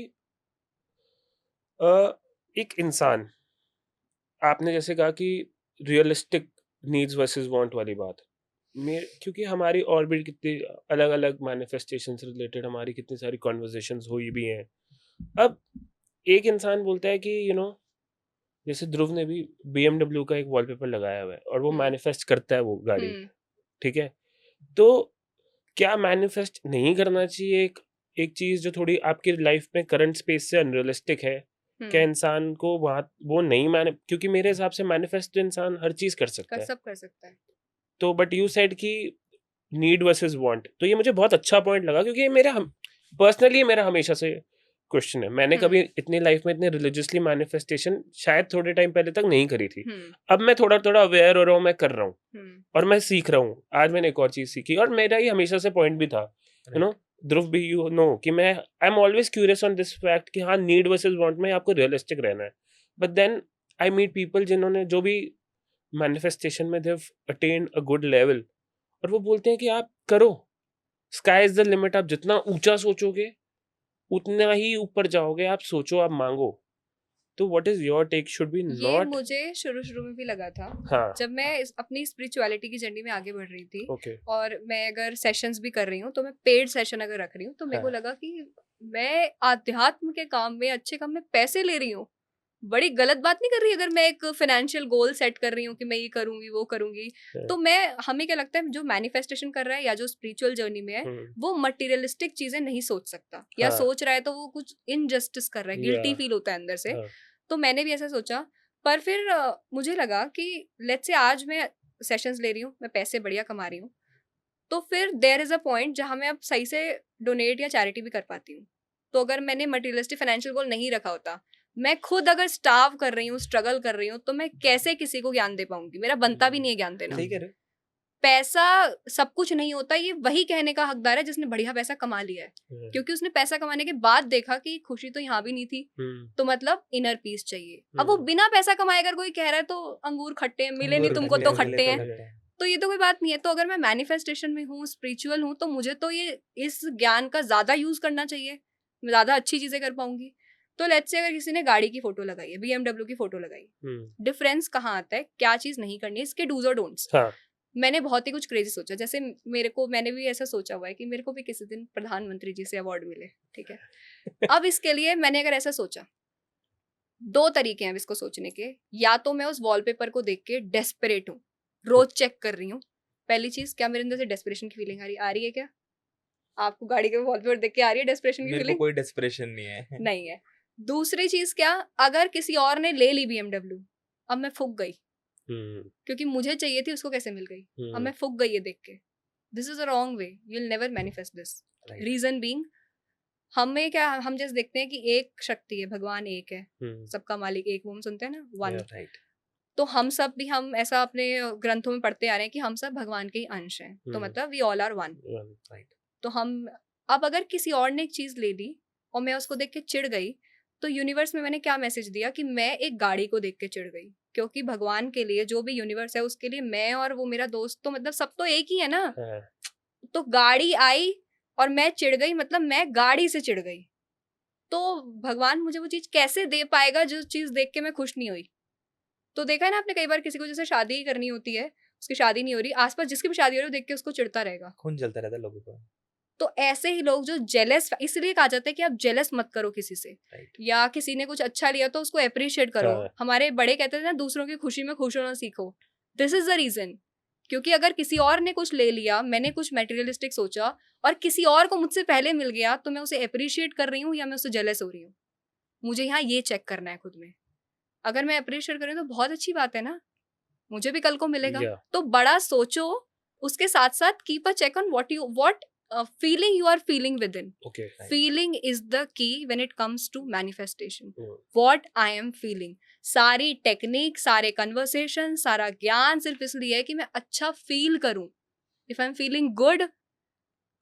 एक इंसान, आपने जैसे कहा कि रियलिस्टिक नीड्स वर्सेस वांट वाली बात, क्योंकि हमारी और भी कितनी अलग अलग मैनिफेस्टेशन से रिलेटेड हमारी कितनी सारी कॉन्वर्जेशंस हुई भी हैं। अब एक इंसान बोलता है कि जैसे ध्रुव ने भी BMW का एक वॉलपेपर लगाया हुआ है और वो मैनिफेस्ट करता है वो गाड़ी, ठीक है। तो क्या मैनिफेस्ट नहीं करना चाहिए एक चीज जो थोड़ी आपकी लाइफ में करंट स्पेस से अनरियलिस्टिक है? क्या इंसान को वहां वो नहीं क्योंकि मेरे हिसाब से मैनिफेस्ट तो इंसान हर चीज कर सकता है, सब कर सकता है। तो बट यू सेड कि नीड वर्सेस वांट, तो ये मुझे बहुत अच्छा पॉइंट लगा, क्योंकि मेरा पर्सनली मेरा हमेशा से क्वेश्चन है। मैंने कभी इतनी लाइफ में इतने रिलीजियसली मैनिफेस्टेशन शायद थोड़े टाइम पहले तक नहीं करी थी। अब मैं थोड़ा थोड़ा अवेयर हो रहा हूँ, मैं कर रहा हूँ और मैं सीख रहा हूँ। आज मैंने एक और चीज सीखी, और मेरा ही हमेशा से पॉइंट भी था, ध्रुव भी कि मैं I am always curious on this fact कि हाँ, नीड वर्सेस वांट में आपको रियलिस्टिक रहना है। But then I meet people जिन्होंने जो भी मैनिफेस्टेशन में they have attend a good level, और वो बोलते हैं कि आप करो, स्काई इज द लिमिट। आप जितना ऊंचा सोचोगे उतना ही ऊपर जाओगे। आप सोचो, आप मांगो। तो what is your take? Should be not, ये मुझे शुरू में भी लगा था। हाँ, जब मैं अपनी स्पिरिचुअलिटी की जर्नी में आगे बढ़ रही थी, okay. और मैं अगर सेशंस भी कर रही हूँ तो मैं पेड सेशन अगर रख रही हूँ तो मेरे को हाँ. लगा कि मैं आध्यात्म के काम में, अच्छे काम में पैसे ले रही हूँ, बड़ी गलत बात नहीं कर रही अगर मैं एक फाइनेंशियल गोल सेट कर रही हूँ कि मैं ये करूंगी वो करूंगी। तो मैं, हमें क्या लगता है जो मैनिफेस्टेशन कर रहा है या जो स्पिरिचुअल जर्नी में है वो मटेरियलिस्टिक चीजें नहीं सोच सकता, या हाँ। सोच रहा है तो वो कुछ इनजस्टिस कर रहा है, गिल्टी Yeah. फील होता है अंदर से। हाँ। तो मैंने भी ऐसा सोचा, पर फिर मुझे लगा कि लेट्स से आज मैं सेशंस ले रही हूँ, मैं पैसे बढ़िया कमा रही हूँ, तो फिर देयर इज अ पॉइंट जहाँ मैं अब सही से डोनेट या चैरिटी भी कर पाती हूँ। तो अगर मैंने मटेरियलिस्टिक फाइनेंशियल गोल नहीं रखा होता, मैं खुद अगर स्टार्व कर रही हूँ, स्ट्रगल कर रही हूँ, तो मैं कैसे किसी को ज्ञान दे पाऊंगी? मेरा बनता भी नहीं है ज्ञान देना। सही कह रहे हो। पैसा सब कुछ नहीं होता, ये वही कहने का हकदार है जिसने बढ़िया पैसा कमा लिया है, क्योंकि उसने पैसा कमाने के बाद देखा कि खुशी तो यहाँ भी नहीं थी, तो मतलब इनर पीस चाहिए। अब वो बिना पैसा कमाए अगर कोई कह रहा है तो अंगूर खट्टे हैं, मिले नहीं अंगूर तुमको खट्टे तो मिले खट्टे हैं, खट्टे हैं। तो ये तो कोई बात नहीं है। तो अगर मैं मैनिफेस्टेशन में हूँ, स्पिरिचुअल हूँ, तो मुझे तो ये इस ज्ञान का ज्यादा यूज करना चाहिए, मैं ज्यादा अच्छी चीजें कर पाऊंगी। तो लेट्स से अगर किसी ने गाड़ी की फोटो लगाई है, BMW की फोटो लगाई, डिफरेंस कहाँ आता है, क्या चीज नहीं करनी है, इसके डूज और डोंट्स। हाँ। मैंने बहुत ही कुछ क्रेजी सोचा, जैसे मैंने भी ऐसा सोचा हुआ है कि मेरे को भी किसी दिन प्रधानमंत्री जी से अवार्ड मिले, ठीक है। अब इसके लिए मैंने अगर ऐसा सोचा, 2 तरीके हैं अब इसको सोचने के, या तो मैं उस वॉलपेपर को देख के डेस्परेट हूँ, रोज चेक कर रही हूँ। पहली चीज, क्या मेरे अंदर से डेस्परेशन की फीलिंग आ रही है क्या? आपको गाड़ी के वॉलपेपर देख के आ रही है डेस्परेशन की मेरे को फीलिंग? कोई डेस्परेशन नहीं है। नहीं है। दूसरी चीज क्या, अगर किसी और ने ले ली BMW, अब मैं फूक गई, क्योंकि मुझे चाहिए थी, उसको कैसे मिल गई? अब मैं फूक गई है देख के। This is a wrong way, you will never manifest this. Right. Reason being, हमें क्या, हम जैसे देखते हैं कि एक शक्ति है, भगवान एक है, सबका मालिक एक, वो हम सुनते हैं ना, वन। राइट। तो हम सब भी, हम ऐसा अपने ग्रंथों में पढ़ते आ रहे हैं कि हम सब भगवान के ही अंश हैं, तो मतलब we all are one. Right. तो हम, अब अगर किसी और ने एक चीज ले ली और मैं उसको देख के चिढ़ गई, तो यूनिवर्स में मैंने क्या मैसेज दिया कि मैं एक गाड़ी को देख के चिढ़ गई, क्योंकि भगवान के लिए जो भी यूनिवर्स है उसके लिए मैं और वो मेरा दोस्त, तो मतलब सब तो एक ही है ना। तो गाड़ी आई और मैं चिढ़ गई, मतलब मैं गाड़ी से चिढ़ गई, तो भगवान मुझे वो चीज कैसे दे पाएगा जो चीज देख के मैं खुश नहीं हुई? तो देखा है ना आपने, कई बार किसी को जैसे शादी करनी होती है, उसकी शादी नहीं हो रही, आसपास जिसकी भी शादी हो रही है देख के उसको चिढ़ता रहेगा। खून जलता रहता है लोगों को। तो ऐसे ही लोग जो जेलस, इसलिए कहा जाता है कि आप जेलस मत करो किसी से, राइट। या किसी ने कुछ अच्छा लिया तो उसको अप्रिशिएट करो। हाँ। हमारे बड़े कहते थे ना, दूसरों की खुशी में खुश होना सीखो। दिस इज द रीजन, क्योंकि अगर किसी और ने कुछ ले लिया, मैंने कुछ मटेरियलिस्टिक सोचा और किसी और को मुझसे पहले मिल गया, तो मैं उसे अप्रिशिएट कर रही हूँ या मैं उससे जेलस हो रही हूँ? मुझे यहाँ ये चेक करना है खुद में। अगर मैं अप्रिशिएट कर रही हूँ तो बहुत अच्छी बात है ना, मुझे भी कल को मिलेगा। Yeah. तो बड़ा सोचो, उसके साथ साथ keep a check on what feeling you are feeling within. Okay. Feeling is the key when it comes to manifestation. Hmm. What I am feeling. सारी टेक्निक, सारे कन्वर्सेशन, सारा ज्ञान सिर्फ इसलिए है कि मैं अच्छा फील करूं। If I'm feeling good,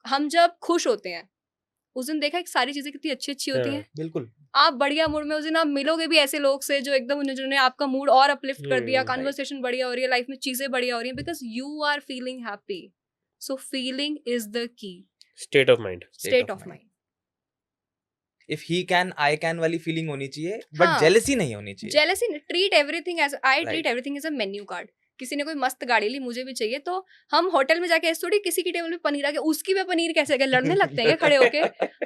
हम जब खुश होते हैं उस दिन देखा कि सारी चीजें कितनी अच्छी अच्छी होती हाँ। हैं। बिल्कुल। आप बढ़िया मूड में, उस दिन आप मिलोगे भी ऐसे लोग से जो एकदम, जिन्होंने आपका मूड और अपलिफ्ट कर दिया, right. कन्वर्सेशन बढ़िया हो रही है, लाइफ में चीजें बढ़िया हो रही हैं, because you are feeling happy. So feeling is the key, State of mind. State of mind. If he can I can वाली फीलिंग होनी चाहिए, बट हाँ। जेलसी नहीं होनी चाहिए। Jealousy, treat everything as, I treat Right. Everything as a menu card. किसी ने कोई मस्त गाड़ी ली, मुझे भी चाहिए, तो हम होटल में जाके ऐसे थोड़ी किसी की टेबल पे पनीर आ गया, उसकी भी पनीर कैसे आ गया, लड़ने लगते हैं क्या खड़े होके?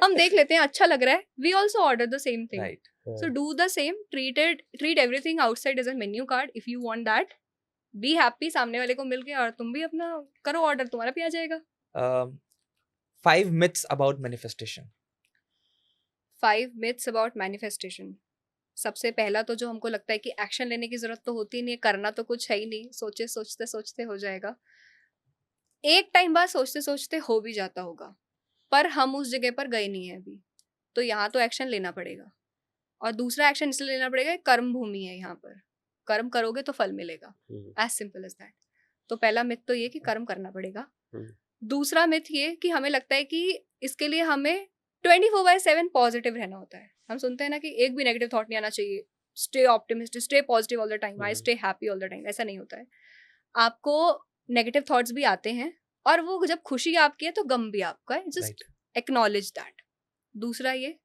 हम देख लेते हैं, अच्छा लग रहा है, we also order the same thing. Right. So do the same, treat everything outside as a menu card. If you want that, be happy, सामने वाले को मिल के, और तुम भी अपना करो ऑर्डर, तुम्हारा भी आ जाएगा। 5 myths about manifestation. 5 myths about manifestation. सबसे पहला तो जो हमको लगता है कि एक्शन लेने की जरूरत तो होती नहीं है, करना तो कुछ है ही नहीं, सोचे सोचते सोचते हो जाएगा। एक टाइम बाद सोचते सोचते हो भी जाता होगा, पर हम उस जगह पर गए नहीं है अभी, तो यहाँ तो एक्शन लेना पड़ेगा। और दूसरा एक्शन इसलिए लेना पड़ेगा, कर्म भूमि है यहाँ पर, कर्म करोगे तो फल मिलेगा, एज सिंपल एज दैट। तो पहला मिथ तो ये कि कर्म करना पड़ेगा। दूसरा मिथ ये कि हमें लगता है कि इसके लिए हमें 24/7 पॉजिटिव रहना होता है। हम सुनते हैं ना कि एक भी नेगेटिव थॉट नहीं आना चाहिए, stay optimistic, stay positive all the time, I stay happy all the time. ऐसा नहीं होता है, आपको नेगेटिव थॉट्स भी आते हैं, और वो जब खुशी आपकी है तो गम भी आपका है, जस्ट एक्नॉलेज दैट। दूसरा ये।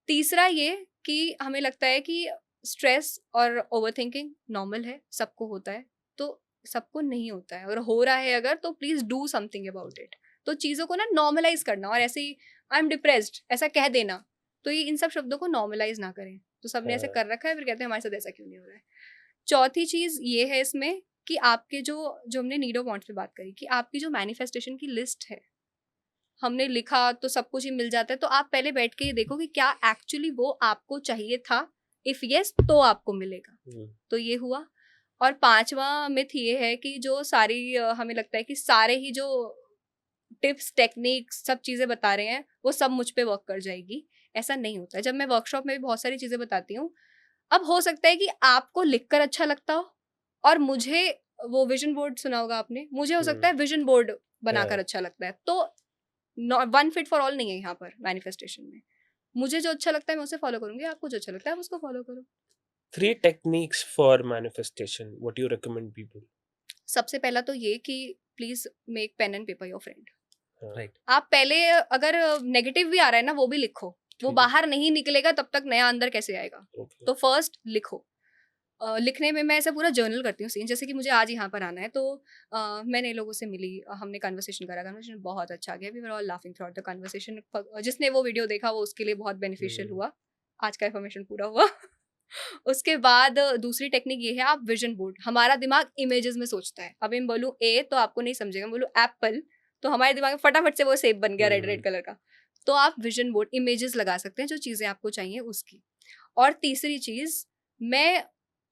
तीसरा ये कि हमें लगता है कि स्ट्रेस और ओवरथिंकिंग नॉर्मल है, सबको होता है, तो सबको नहीं होता है, और हो रहा है अगर, तो please do something about it. तो चीज़ों को ना नॉर्मलाइज करना, और ऐसे ही आई एम डिप्रेस्ड ऐसा कह देना, तो ये इन सब शब्दों को नॉर्मलाइज ना करें। तो सबने ऐसे हाँ। कर रखा है, फिर कहते हैं हमारे साथ ऐसा क्यों नहीं हो रहा है। चौथी चीज़ ये है इसमें कि आपके जो हमने नीड ऑफ वांट्स पे बात करी, कि आपकी जो मैनिफेस्टेशन की लिस्ट है, हमने लिखा तो सब कुछ ही मिल जाता है, तो आप पहले बैठ के ये देखो कि क्या एक्चुअली वो आपको चाहिए था। इफ यस तो आपको मिलेगा। तो ये हुआ। और पांचवा मिथ ये है कि जो सारी हमें लगता है कि सारे ही जो टिप्स टेक्निक्स सब चीज़ें बता रहे हैं वो सब मुझ पे वर्क कर जाएगी। ऐसा नहीं होता है। जब मैं वर्कशॉप में भी बहुत सारी चीज़ें बताती हूँ, अब हो सकता है कि आपको लिखकर अच्छा लगता हो और मुझे, वो विजन बोर्ड सुना होगा आपने, मुझे हो सकता है विजन बोर्ड बनाकर हाँ। अच्छा लगता है। तो वन फिट फॉर ऑल नहीं है यहाँ पर मैनिफेस्टेशन में। मुझे जो अच्छा लगता है मैं उसे फॉलो करूंगी, आपको जो अच्छा लगता है आप उसको फॉलो करो। 3 techniques for manifestation. What do you recommend people? सबसे पहला तो ये कि please make pen and paper your friend. हाँ, राइट। आप पहले अगर नेगेटिव भी आ रहा है ना वो भी लिखो, वो ठीक है। बाहर नहीं निकलेगा तब तक नया अंदर कैसे आएगा। Okay. तो फर्स्ट लिखो। लिखने में मैं ऐसे पूरा जर्नल करती हूँ सीन, जैसे कि मुझे आज यहाँ पर आना है तो मैं नए लोगों से मिली, हमने कन्वर्सेशन करा, कन्वर्सेशन बहुत अच्छा गया, we were all laughing throughout the conversation. जिसने वो वीडियो देखा वो उसके लिए बहुत बेनिफिशियल हुआ, आज का इन्फॉर्मेशन पूरा हुआ। उसके बाद दूसरी टेक्निक ये है, आप विजन बोर्ड, हमारा दिमाग इमेजेस में सोचता है। अब मैं बोलूँ ए तो आपको नहीं समझेगा, मैं बोलूँ एप्पल तो हमारे दिमाग में फटाफट से वो सेब बन गया रेड रेड कलर का। तो आप विजन बोर्ड इमेजेस लगा सकते हैं जो चीज़ें आपको चाहिए उसकी। और तीसरी चीज़, मैं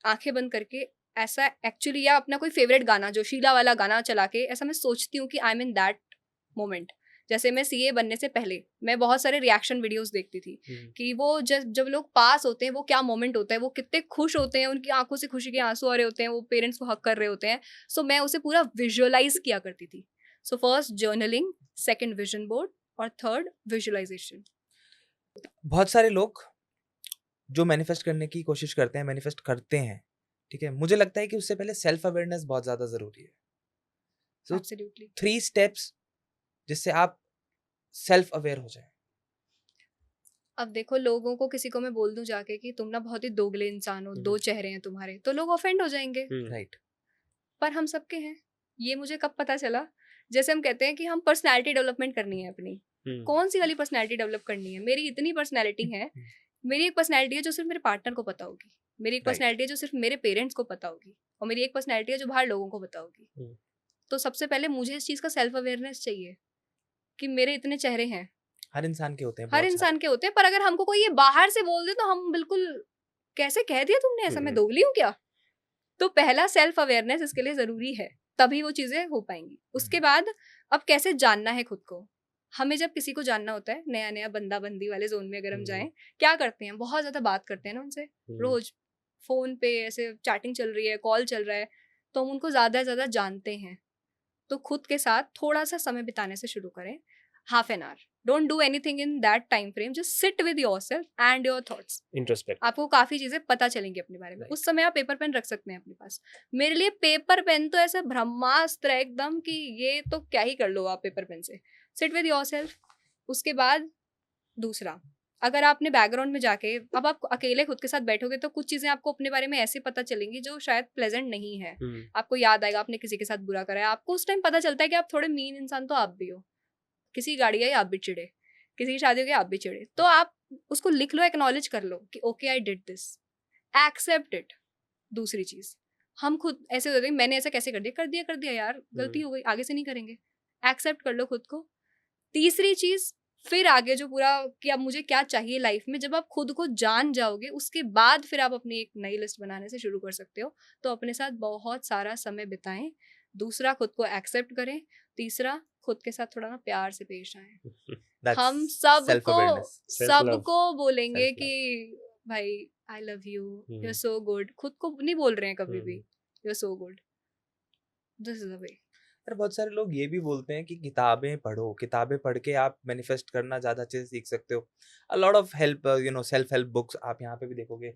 आंखें बंद करके ऐसा एक्चुअली, या अपना कोई फेवरेट गाना जो शीला वाला गाना चला के ऐसा मैं सोचती हूँ कि I am in that moment. जैसे मैं सीए बनने से पहले मैं बहुत सारे रिएक्शन वीडियोस देखती थी कि वो जब जब लोग पास होते हैं वो क्या मोमेंट होता है, वो कितने खुश होते हैं, उनकी आंखों से खुशी के आंसू आ रहे होते हैं, वो पेरेंट्स को हक कर रहे होते हैं। सो मैं उसे पूरा विजुअलाइज किया करती थी। So first journaling, second vision board और थर्ड विजुअलाइजेशन। बहुत सारे लोग जो मैनिफेस्ट करने की कोशिश करते हैं, मैनिफेस्ट करते हैं, ठीक है, मुझे लगता है कि उससे पहले सेल्फ अवेयरनेस बहुत ज़्यादा ज़रूरी है। सो एब्सोल्युटली 3 स्टेप्स जिससे आप सेल्फ अवेयर हो जाएं। अब देखो, लोगों को किसी को मैं बोल दूं जाके कि तुम ना बहुत ही दोगले इंसान हो, दो चेहरे हैं तुम्हारे, तो लोग ऑफेंड हो जाएंगे। राइट। पर हम सबके हैं। ये मुझे कब पता चला, जैसे हम कहते हैं कि हम पर्सनालिटी डेवलपमेंट करनी है अपनी, कौन सी वाली पर्सनालिटी डेवलप करनी है। मेरी इतनी पर्सनालिटी है, मेरी एक पर्सनालिटी है जो सिर्फ मेरे पार्टनर को पता होगी, मेरी एक Right. पर्सनालिटी है जो सिर्फ मेरे पेरेंट्स को पता होगी, और मेरी एक पर्सनालिटी है जो बाहर लोगों को पता होगी। तो सबसे पहले मुझे इस चीज़ का सेल्फ अवेयरनेस चाहिए कि मेरे इतने चेहरे हैं। हर इंसान के होते हैं, हर बहुत इंसान के होते हैं, पर अगर हमको कोई ये बाहर से बोल दे तो हम बिल्कुल, कैसे कह दिया तुमने ऐसा, मैं दोगली हूँ क्या। तो पहला सेल्फ अवेयरनेस इसके लिए जरूरी है, तभी वो चीजें हो पाएंगी। उसके बाद अब कैसे जानना है खुद को। हमें जब किसी को जानना होता है, नया नया बंदा बंदी वाले जोन में अगर हम जाएं, क्या करते हैं, बहुत ज्यादा बात करते हैं ना उनसे, रोज फोन पे ऐसे चैटिंग चल रही है, कॉल चल रहा है, तो हम उनको ज्यादा से ज्यादा जानते हैं। तो खुद के साथ थोड़ा सा समय बिताने से शुरू करें, half an hour. Don't do anything in that time frame, just sit with yourself and your thoughts. Introspect. आपको काफी चीजें पता चलेंगी अपने बारे में। Right. उस समय आप पेपर पेन रख सकते हैं अपने पास। मेरे लिए पेपर पेन तो ऐसा ब्रह्मास्त्र है एकदम कि ये तो क्या ही कर लो आप पेपर पेन से। Sit with yourself. उसके बाद दूसरा, अगर आपने बैकग्राउंड में जाके, अब आप अकेले खुद के साथ बैठोगे तो कुछ चीजें आपको अपने बारे में ऐसे पता चलेंगी जो शायद प्लेजेंट नहीं है। आपको याद आएगा आपने किसी के साथ बुरा करा है, आपको उस टाइम पता चलता है कि आप थोड़े मीन इंसान तो आप भी हो, किसी गाड़ी आई आप भी चिड़े, किसी की शादी हो गई आप भी चिड़े, तो आप उसको लिख लो, एक्नॉलेज कर लो कि okay I did this, accept it. दूसरी चीज, हम खुद ऐसे होते हैं मैंने ऐसा कैसे कर दिया यार, गलती हो गई, आगे से नहीं करेंगे। एक्सेप्ट कर लो खुद को। तीसरी चीज, फिर आगे जो पूरा कि अब मुझे क्या चाहिए लाइफ में, जब आप खुद को जान जाओगे उसके बाद फिर आप अपनी एक नई लिस्ट बनाने से शुरू कर सकते हो। तो अपने साथ बहुत सारा समय बिताएं। दूसरा, खुद को एक्सेप्ट करें। तीसरा, खुद के साथ थोड़ा ना प्यार से पेश आए। That's हम सबको self-awareness. सबको बोलेंगे Self-love. कि भाई I love you, hmm. You are so good. खुद को नहीं बोल रहे हैं कभी भी you are so good. This is the way. पर बहुत सारे लोग ये भी बोलते हैं कि किताबें पढ़ो, किताबें पढ़ के आप मैनिफेस्ट करना ज़्यादा अच्छे से सीख सकते हो। अ lot of help, self help books आप यहाँ पे भी देखोगे,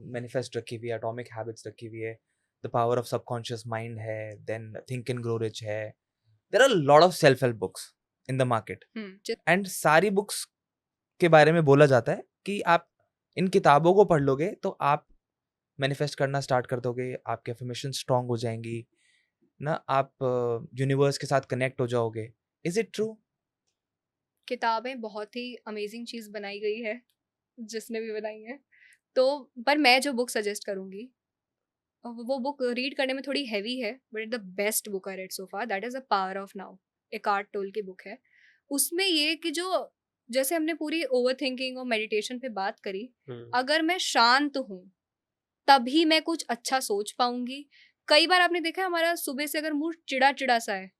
मैनिफेस्ट रखी हुई है, एटॉमिक हैबिट्स रखी हुई है, the power of subconscious mind है, then think and grow rich है। There are lot of self help books in the market, and सारी बुक्स के बारे में बोला जाता है कि आप इन किताबों को पढ़ लोगे तो आप मैनिफेस्ट करना स्टार्ट कर दोगे, आपके अफर्मेशन स्ट्रांग हो जाएंगी ना, आप यूनिवर्स के साथ कनेक्ट हो जाओगे, इज इट ट्रू? किताबें बहुत ही अमेजिंग चीज़ बनाई गई है, जिसने भी बनाई है। तो पर मैं जो बुक सजेस्ट करूँगी, वो बुक रीड करने में थोड़ी हैवी है, but the best book I read so far, that is the power of now. Eckhart toll की बुक है। उसमें ये कि जो जैसे हमने पूरी ओवरथिंकिंग और मेडिटेशन पे बात करी, अगर मैं शांत हूँ, तभी मैं कुछ अच्छा सोच पाऊँगी। कई बार आपने देखा है हमारा सुबह से अगर मूड चिड़ा-चिड़ा सा है,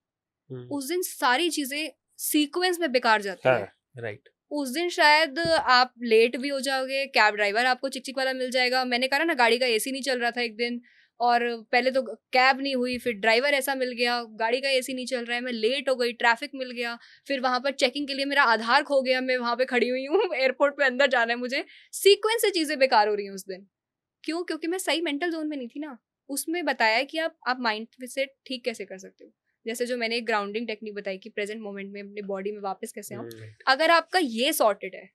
उस दिन सारी चीज़ें सीक्वेंस में बेकार जाती हाँ। है। राइट। उस दिन शायद आप लेट भी हो जाओगे, कैब ड्राइवर आपको चिक-चिक वाला मिल जाएगा। मैंने कहा ना गाड़ी का एसी नहीं चल रहा था एक दिन, और पहले तो कैब नहीं हुई, फिर ड्राइवर ऐसा मिल गया, गाड़ी का एसी नहीं चल रहा है, मैं लेट हो गई, ट्रैफिक मिल गया, फिर वहाँ पर चेकिंग के लिए मेरा आधार खो गया, मैं वहाँ पे खड़ी हुई हूँ, एयरपोर्ट पे अंदर जाना है मुझे। सीक्वेंस से चीज़ें बेकार हो रही हैं उस दिन। क्यों? क्योंकि मैं सही मेंटल ज़ोन में नहीं थी ना। उसमें बताया है कि आप माइंड से ठीक कैसे कर सकते हो। जैसे जो मैंने एक ग्राउंडिंग टेक्निक बताई कि प्रेजेंट मोमेंट में अपनी बॉडी में वापस कैसे आऊं। अगर आपका ये सॉर्टेड है,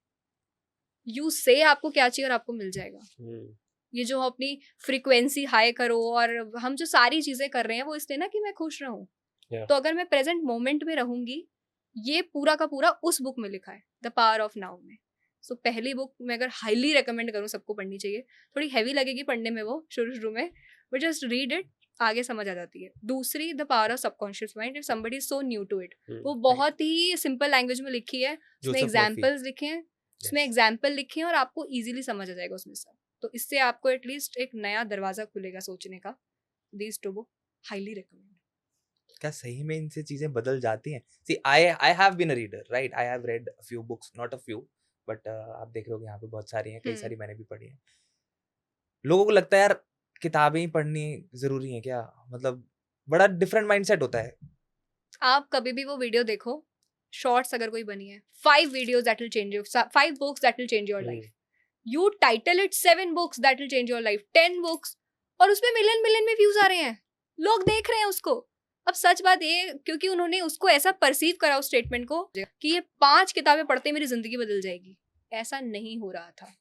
यू से आपको क्या चाहिए और आपको मिल जाएगा। ये जो अपनी फ्रीक्वेंसी हाई करो, और हम जो सारी चीजें कर रहे हैं वो इसलिए ना कि मैं खुश रहूं। Yeah. तो अगर मैं प्रेजेंट मोमेंट में रहूंगी, ये पूरा का पूरा उस बुक में लिखा है, द पावर ऑफ नाउ में। सो पहली बुक मैं अगर हाईली रेकमेंड करूँ, सबको पढ़नी चाहिए। थोड़ी हैवी लगेगी पढ़ने में वो शुरू में, बट जस्ट रीड इट, आगे समझ आ जाती है। दूसरी, the power of subconscious mind, if somebody is so new to it, वो बहुत ही सिंपल लैंग्वेज में लिखी है, उसमें एग्जाम्पल्स लिखे हैं, उसमें एग्जाम्पल लिखे हैं, और आपको इजीली समझ आ जाएगा उसमें से। तो इससे आपको एटलीस्ट एक नया दरवाजा खुलेगा सोचने का। These two book highly recommend. क्या सही में इनसे चीजें बदल जाती हैं? See I have been a reader, right? I have read a few books, not a few, but आप देख रहे हो यहाँ पे बहुत सारी हैं, कई सारी मैंने भी पढ़ी हैं। लोगों को लगता है यार किताबें ही पढ़नी जरूरी है क्या? मतलब बड़ा डिफरेंट माइंडसेट होता है। आप कभी भी वो वीडियो देखो, शॉर्ट्स अगर कोई बनी है, 5 videos that will change you, 5 books that will change your life, you title it 7 books that will change your life, 10 books, और उसमें मिलियन में व्यूज आ रहे हैं, लोग देख रहे हैं उसको। अब सच बात ये, क्योंकि उन्होंने उसको ऐसा परसीव करा उस स्टेटमेंट को कि ये 5 किताबें पढ़ते मेरी जिंदगी बदल जाएगी। ऐसा नहीं हो रहा था।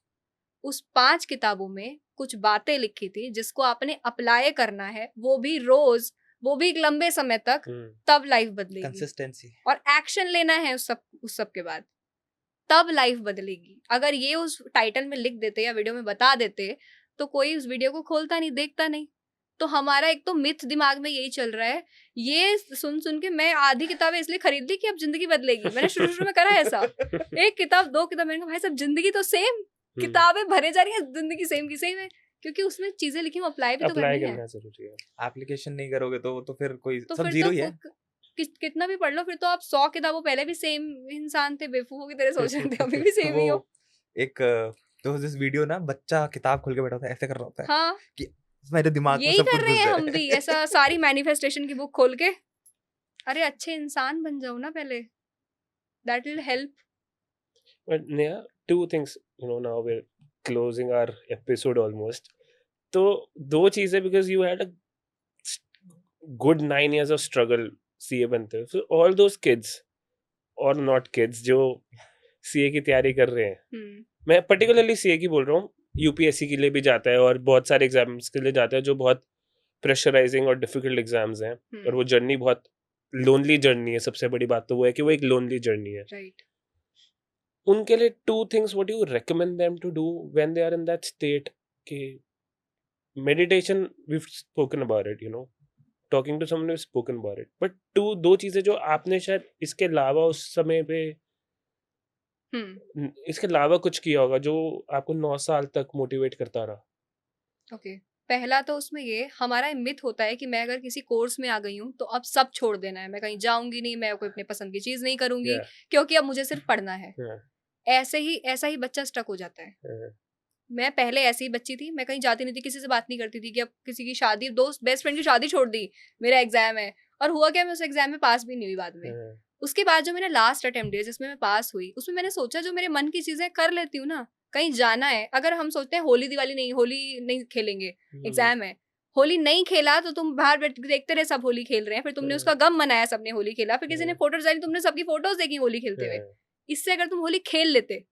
उस 5 किताबों में कुछ बातें लिखी थी जिसको आपने अप्लाई करना है, वो भी रोज, वो भी एक लंबे समय तक, तब लाइफ बदलेगी। कंसिस्टेंसी और एक्शन लेना है उस सब के बाद, तब लाइफ बदलेगी। अगर ये उस टाइटल में लिख देते या वीडियो में बता देते, तो कोई उस वीडियो को खोलता नहीं, देखता नहीं। तो हमारा एक तो मिथ दिमाग में यही चल रहा है। ये सुन के मैं आधी किताबें इसलिए खरीद ली कि अब जिंदगी बदलेगी। मैंने शुरू में करा ऐसा, एक किताब 2 किताब, मैंने कहा भाई सब जिंदगी तो सेम, किताबें भरे जा रही है, जिंदगी सेम की सेम है, क्योंकि उसमें चीजें लिखी वो अप्लाई भी तो करनी है। जरूरी है। एप्लीकेशन नहीं करोगे तो फिर कोई तो सब फिर जीरो तो ही है। कितना भी पढ़ लो, फिर तो आप 100 किताबों पहले भी सेम इंसान थे, बेवकूफों की तरह सोच रहे थे, अभी भी सेम ही हो। वो एक तो जिस वीडियो ना, बच्चा किताब खोल के बैठा होता है, ऐसे कर रहा होता है हाँ, कि मेरे दिमाग में यही सब कर कुछ रहे घुस हैं जाए। हम भी, ऐसा सारी मैनिफेस्टेशन की बुक खोल के। अरे अच्छे इंसान बन जाओ ना पहले, that will help. But yeah, 2 things, now we're closing our episode almost. तो 2 चीजें, because you had a good 9 years of struggle CA बनते हुए. So all those kids or not kids जो CA की तैयारी कर रहे हैं, मैं particularly CA की बोल रहा हूँ, UPSC के लिए भी जाता है और बहुत सारे एग्जाम्स के लिए जाता है जो बहुत प्रेशराइजिंग और डिफिकल्ट एग्जाम्स हैं, और वो जर्नी बहुत लोनली जर्नी है। सबसे बड़ी बात तो वो है कि वो एक लोनली जर्नी है। राइट। उनके लिए 2 things what you recommend them to do when they are in that state कि meditation, we've spoken about it, talking to someone, we've spoken about it, but 2 चीजें जो आपने शायद इसके अलावा उस समय पे इसके अलावा कुछ किया होगा जो आपको 9 साल तक मोटिवेट करता रहा। ओके, पहला तो उसमें ये हमारा मिथ होता है कि मैं अगर किसी कोर्स में आ गई हूँ तो अब सब छोड़ देना है, मैं कहीं जाऊंगी नहीं, मैं कोई अपने पसंद की चीज नहीं करूंगी, क्योंकि अब मुझे सिर्फ पढ़ना है। ऐसा ही बच्चा स्टक हो जाता है। मैं पहले ऐसी ही बच्ची थी, मैं कहीं जाती नहीं थी, किसी से बात नहीं करती थी कि अब किसी की शादी, दोस्त बेस्ट फ्रेंड की शादी छोड़ दी, मेरा एग्जाम है, और हुआ क्या, मैं उस एग्जाम में पास भी नहीं हुई बाद में। उसके बाद जो मैंने लास्ट अटेम्प्ट दिया जिसमें मैं पास हुई, उसमें मैंने सोचा जो मेरे मन की चीजें कर लेती हूँ ना, कहीं जाना है, अगर हम सोचते हैं होली नहीं खेलेंगे, एग्जाम है, होली नहीं खेला तो तुम बाहर बैठ देखते रहे सब होली खेल रहे हैं, फिर तुमने उसका गम मनाया, सबने होली खेला, फिर किसी ने फोटोज डाली, तुमने सबकी फोटोज देखी होली खेलते हुए। इससे अगर तुम होली खेल लेते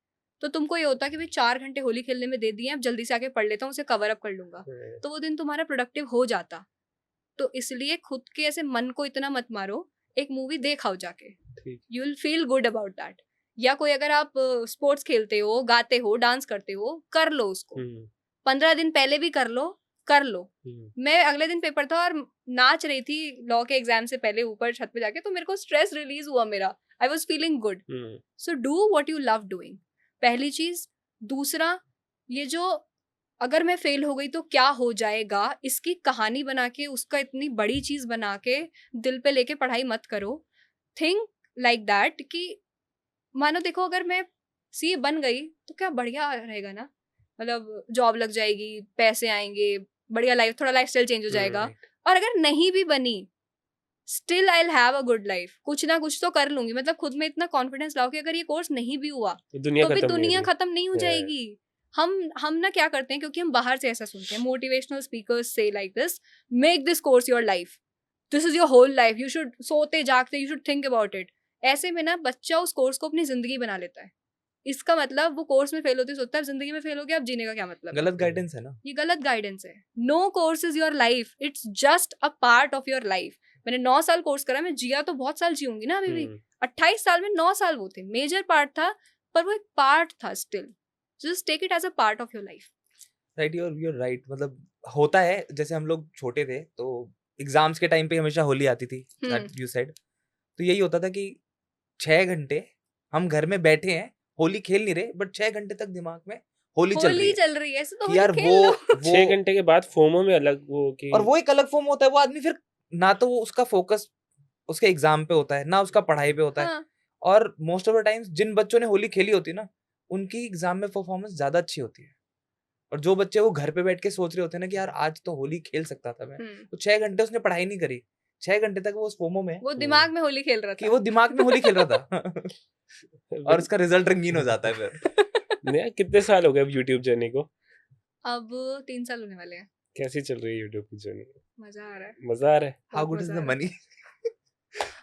तो तुमको ये होता कि भाई 4 घंटे होली खेलने में दे दिए, अब जल्दी से आके पढ़ लेता हूँ, उसे कवर अप कर लूंगा, तो वो दिन तुम्हारा प्रोडक्टिव हो जाता। तो इसलिए खुद के ऐसे मन को इतना मत मारो एक मूवी देख आओ जाके, ठीक। You will feel good about that. या कोई अगर आप स्पोर्ट्स खेलते हो, गाते हो, डांस करते हो, कर लो उसको, 15 दिन पहले भी कर लो। मैं अगले दिन पेपर था और नाच रही थी लॉ के एग्जाम से पहले ऊपर छत पे जाके, तो मेरे को स्ट्रेस रिलीज हुआ मेरा, I was feeling good. So do what you love doing, पहली चीज। दूसरा, ये जो अगर मैं फेल हो गई तो क्या हो जाएगा, इसकी कहानी बना के, उसका इतनी बड़ी चीज बना के दिल पे लेके पढ़ाई मत करो। थिंक लाइक दैट कि मानो देखो अगर मैं सीए बन गई तो क्या बढ़िया रहेगा ना, मतलब जॉब लग जाएगी, पैसे आएंगे, बढ़िया लाइफ, थोड़ा लाइफस्टाइल चेंज हो जाएगा। राइट। और अगर नहीं भी बनी, still I will have a good life, कुछ ना कुछ तो कर लूंगी। मतलब खुद में इतना कॉन्फिडेंस लाओ कि अगर ये कोर्स नहीं भी हुआ तो दुनिया तो भी खत्म नहीं दुनिया होगी। खत्म नहीं हो Yeah. जाएगी। हम ना क्या करते हैं, क्योंकि हम बाहर से ऐसा सुनते हैं, मोटिवेशनल स्पीकर्स से like this, make this course your life, this is your whole life, you should, सोते जागते you should think about it. ऐसे में ना बच्चा उस कोर्स को अपनी जिंदगी बना लेता है। इसका मतलब वो कोर्स में फेल होती सोचता है जिंदगी में फेल हो गया, अब जीने का क्या मतलब है? गलत गाइडेंस है ना। ये गलत गाइडेंस है। No course is your life, it's just a part of your life. मैंने 9 साल कोर्स करा, मैं जिया तो बहुत साल जीऊंगी ना अभी भी। 28 साल में 9 साल वो थे, मेजर पार्ट था, पर वो एक पार्ट था स्टिल। Just take it as a part of your life. Right, you're right. मतलब होता है, जैसे हम लोग छोटे थे तो एग्जाम्स के टाइम पे हमेशा होली आती थी, यू सेड। तो यही होता था कि 6 घंटे हम घर में बैठे हैं, होली खेल नहीं रहे, बट 6 घंटे तक दिमाग में होली चल रही है ऐसे तो कि होली यार खेल वो लो। 6 घंटे के बाद फोमो में अलग वो कि और वो एक अलग फॉर्म होता है। वो आदमी फिर ना तो वो उसका फोकस उसके एग्जाम पे होता है, ना उसका पढ़ाई पे होता है। हाँ, और मोस्ट ऑफ द टाइम्स जिन बच्चों ने होली खेली होती है ना, उनकी एग्जाम में परफॉर्मेंस ज्यादा अच्छी होती है। और जो बच्चे वो घर पे बैठ के सोच रहे होते हैं ना कि यार आज तो होली खेल सकता था मैं, तो 6 घंटे उसने पढ़ाई नहीं करी, 6 घंटे तक वो उस फोमो में है वो दिमाग में होली खेल रहा कि था। वो दिमाग में होली खेल रहा था और उसका रिजल्ट रंगीन हो जाता है फिर। नया कितने साल हो गए अब यूट्यूब जर्नी को? अब 3 साल होने वाले हैं। कैसी चल रही है यूट्यूब की जर्नी? मजा आ रहा है। मजा आ रहा है? हाउ बहुत गुड इज मजा द आ रहा है। Money?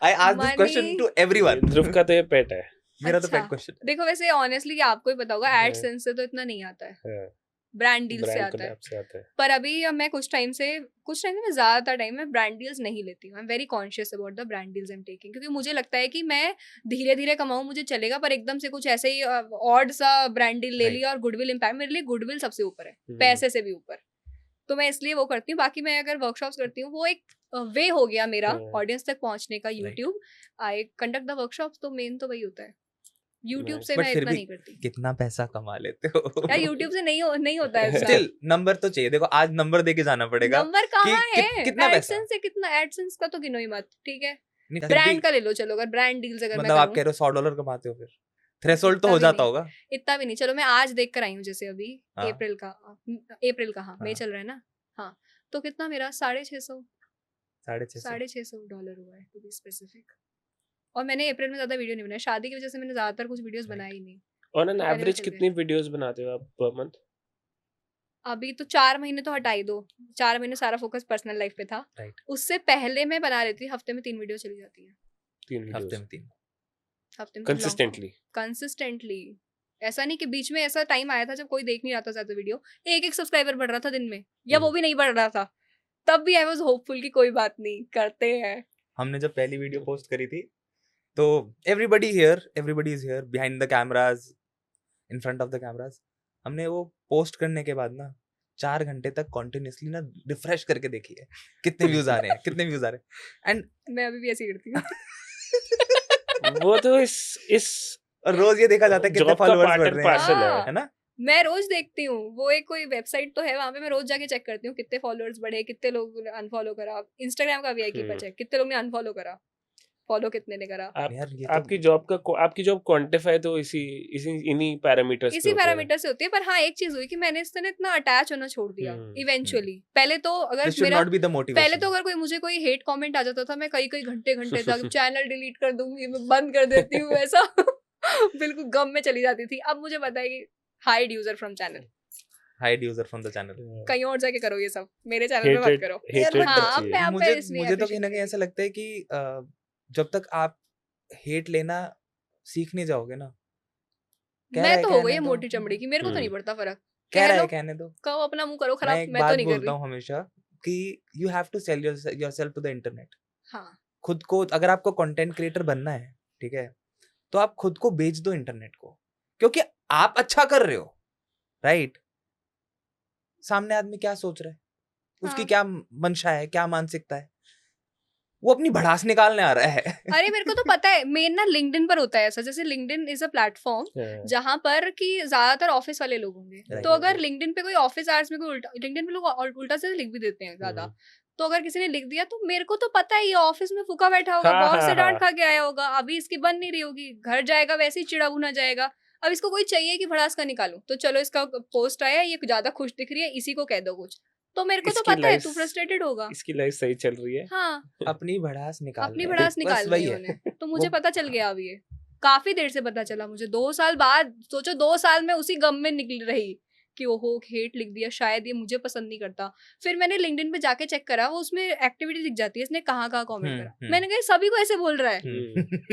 I ask this question Money- to everyone. Dhruv का तो ये पेट है। मेरा तो अच्छा। पेट क्वेश्चन है। देखो वैसे ऑनेस्टली आपको ही पता होगा, हाँ। एडसेंस से तो इतना नहीं आता है, हाँ, ब्रांड डील से ब्रांड आता है। कोलैब से आता है। पर अभी अब मैं कुछ टाइम से मैं ज्यादातर टाइम में ब्रांड डील्स नहीं लेती हूँ। I am very conscious about the brand deals I am taking, क्योंकि मुझे लगता है कि मैं धीरे धीरे कमाऊँ मुझे चलेगा, पर एकदम से कुछ ऐसे ही ऑड सा ब्रांड डील ले Right. लिया और गुडविल इम्पैक्ट, मेरे लिए गुडविल सबसे ऊपर है, हम्म, पैसे से भी ऊपर। तो मैं इसलिए वो करती हूँ। बाकी मैं अगर वर्कशॉप्स करती हूँ, वो एक वे हो गया मेरा हाँ। ऑडियंस तक पहुंचने का। YouTube I conduct the workshops, तो मेन तो वही होता है। YouTube Nice. से But मैं फिर इतना भी नहीं करती कितना पैसा कमा लेते हो यार, यूट्यूब से नहीं होता है इतना। स्टिल नंबर तो चाहिए। देखो आज नंबर दे के जाना पड़ेगा। नंबर कहाँ कि है? कितना पैसा? एडसेंस से कितना, एडसेंस का तो गिनो ही मत, ठीक है। नहीं, फिर ब्रांड भी, का ले लो, चलो अगर ब्रांड डील्स अगर मैं मतलब आप करूँ, कह रहे हो $100 कमाते हो, फिर थ्रेशोल्ड तो इतना हो भी जाता नहीं। होगा। इतना भी नहीं। चलो मैं आज देख कर आई हूँ, जैसे अभी हाँ। अप्रैल का हाँ मई हाँ। चल रहा है ना, हाँ, तो कितना मेरा $650 $650 $650 हुआ है, टू बी स्पेसिफिक। और मैंने अप्रैल में ज्यादा वीडियो नहीं बनाया, शादी की वजह से मैंने ज्यादातर कुछ वीडियोस Right. बनाए ही नहीं। ऑन एन तो पहले एवरेज चल गए। कितनी वीडियोस बनाते हो आप पर मंथ? अभी तो 4 महीने तो हटा ही दो, 4 महीने सारा फोकस पर्सनल लाइफ पे था। Right. उससे पहले मैं बना रही थी, हफ्ते में 3 वीडियो चली जाती है, 3 हफ्ते वीडियोस में 3। हफ्ते में कंसिस्टेंटली। ऐसा नहीं कि बीच में ऐसा टाइम आया था जब कोई देख नहीं रहा था ज्यादा वीडियो, एक सब्सक्राइबर बढ़ रहा था दिन में, या वो भी नहीं बढ़ रहा था, तब भी आई वाज होपफुल कि कोई बात नहीं, करते हैं। हमने जब पहली वीडियो पोस्ट करी थी तो everybody is here behind the cameras, in front of the cameras. हमने वो पोस्ट करने के बाद ना 4 घंटे तक कॉन्टिन्यूसली ना रिफ्रेश करके देखी है कितने व्यूज आ रहे हैं एंड मैं अभी भी ऐसे ही करती हूँ। वो तो इस और रोज ये देखा जाता है कितने जॉब का फॉलोअर्स पार्ट बढ़ एंड रहे हैं, पार्सल हाँ। है ना। मैं रोज देखती हूँ, वो एक कोई वेबसाइट तो है, वहां पे मैं रोज जाके चेक करती हूँ कितने फॉलोअर्स बढ़े, कितने लोग अनफॉलो करा। इंस्टाग्राम का भी एक ही बचा है, कितने लोग ने अनफॉलो करा, फॉलो कितने ने करा। यार ये तो आपकी जॉब क्वांटिफाई तो इन्हीं पैरामीटर्स इसी पैरामीटर से होती है। पर हाँ एक चीज हुई कि मैंने इससे ना इतना अटैच होना छोड़ दिया इवेंचुअली। पहले तो अगर this should मेरा not be the motivation. पहले तो अगर मुझे कोई हेट कमेंट आ जाता था, मैं कई घंटे तक चैनल डिलीट कर दूंगी, मैं बंद कर देती हूँ, ऐसा बिल्कुल गम में चली जाती थी। अब मुझे पता है कि hide user from channel, hide user from the channel. कहीं और जाके करो ये सब, मेरे चैनल पे मत करो। hatred हाँ, बच्ची अब है। मैं आप मुझे इसलिए मुझे तो कहीं appreciate ना कहीं करें। ऐसा लगता है कि जब तक आप हेट लेना सीख नहीं जाओगे ना, कह रहा मैं है तो हो गई कहने है दो, मोटी चमड़ी की, मेरे को तो नहीं पड़ता फर्क। कह कह रहा है लो, कहने दो। कहो अपना मुंह करो मैं खराब, एक मैं तो बात नहीं कर बोलता रही। हूँ हमेशा कि you have to sell yourself to the internet. हाँ खुद को, अगर आपको कंटेंट क्रिएटर बनना है, ठीक है, तो आप खुद को बेच दो इंटरनेट को, क्योंकि आप अच्छा कर रहे हो, राइट? सामने आदमी क्या सोच रहा है, उसकी हाँ। क्या मंशा है, क्या मानसिकता है, वो अपनी भड़ास निकालने आ रहा है। अरे मेरे को तो पता है, मेन ना लिंक्डइन पर होता है ऐसा, जैसे LinkedIn is a platform Yeah. जहाँ पर कि ज्यादातर ऑफिस वाले लोग होंगे, Right. तो अगर लिंक्डइन पे कोई ऑफिस आवर्स में कोई उल्टा, लिंक्डइन पे लोग उल्टा से लिख भी देते हैं ज्यादा, तो अगर किसी ने लिख दिया तो मेरे को तो पता है ये ऑफिस में फूका बैठा होगा, हाँ, बॉस से हाँ, डांट हाँ। खा के आया होगा, अभी इसकी बन नहीं रही होगी, घर जाएगा वैसे ही चिड़ा भुना जाएगा, अब इसको कोई चाहिए कि भड़ास का निकालूं, तो चलो इसका पोस्ट आया, ये ज्यादा खुश दिख रही है, इसी को कह दो कुछ, तो मेरे को तो इसकी पता है life- तू फ्रस्ट्रेटेड होगा। इसकी लाइफ सही चल रही है। हाँ, अपनी भड़ास निकाल अपनी रहे हैं, भड़ास बस निकाल वही रही है। उन्हें, तो मुझे वो- पता चल गया अब ये काफी देर से पता चला मुझे, 2 साल बाद, सोचो 2 साल में उसी गम में निकल रही कि ओहो हेट लिख दिया, शायद ये मुझे पसंद नहीं करता। फिर मैंने लिंक्डइन पे जाके चेक करा, वो उसमें एक्टिविटी दिख जाती है, इसने कहाँ कमेंट करा, मैंने कहा सभी को ऐसे बोल रहा है,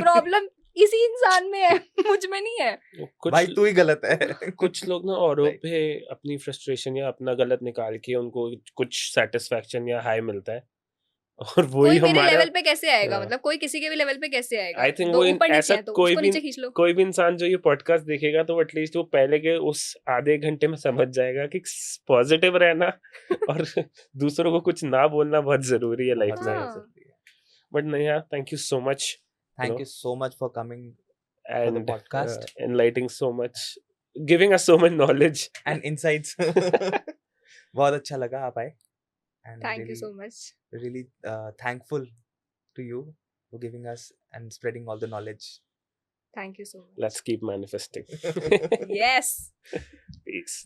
प्रॉब्लम इसी इंसान में है, मुझ में नहीं है। कुछ भाई तू ही गलत है। कुछ लोग ना औरों Right. पे अपनी फ्रस्ट्रेशन या अपना गलत निकाल के उनको कुछ सेटिस्फेक्शन या हाई मिलता है, और वही कोई मेरे हमारा लेवल पे कैसे आएगा, हाँ। मतलब कोई किसी के भी लेवल पे कैसे आएगा, आई थिंक दो वो ऊपर नीचे ऐसा है तो कोई उसको भी नीचे खींच लो। कोई भी इंसान जो ये पॉडकास्ट देखेगा तो एटलीस्ट वो पहले के उस आधे घंटे में समझ जाएगा कि पॉजिटिव रहना और दूसरों को कुछ ना बोलना बहुत जरूरी है लाइफ बहुत में। हाँ। जरूरी है। बट नहीं यार, thank you so much Thank you so much for coming for the and podcast enlightening so much, giving us so much knowledge. and insights. बहुत अच्छा लगा आप आए, and thank you really, so much. really thankful to you for giving us and spreading all the knowledge. Thank you so much. Let's keep manifesting. Yes. Peace.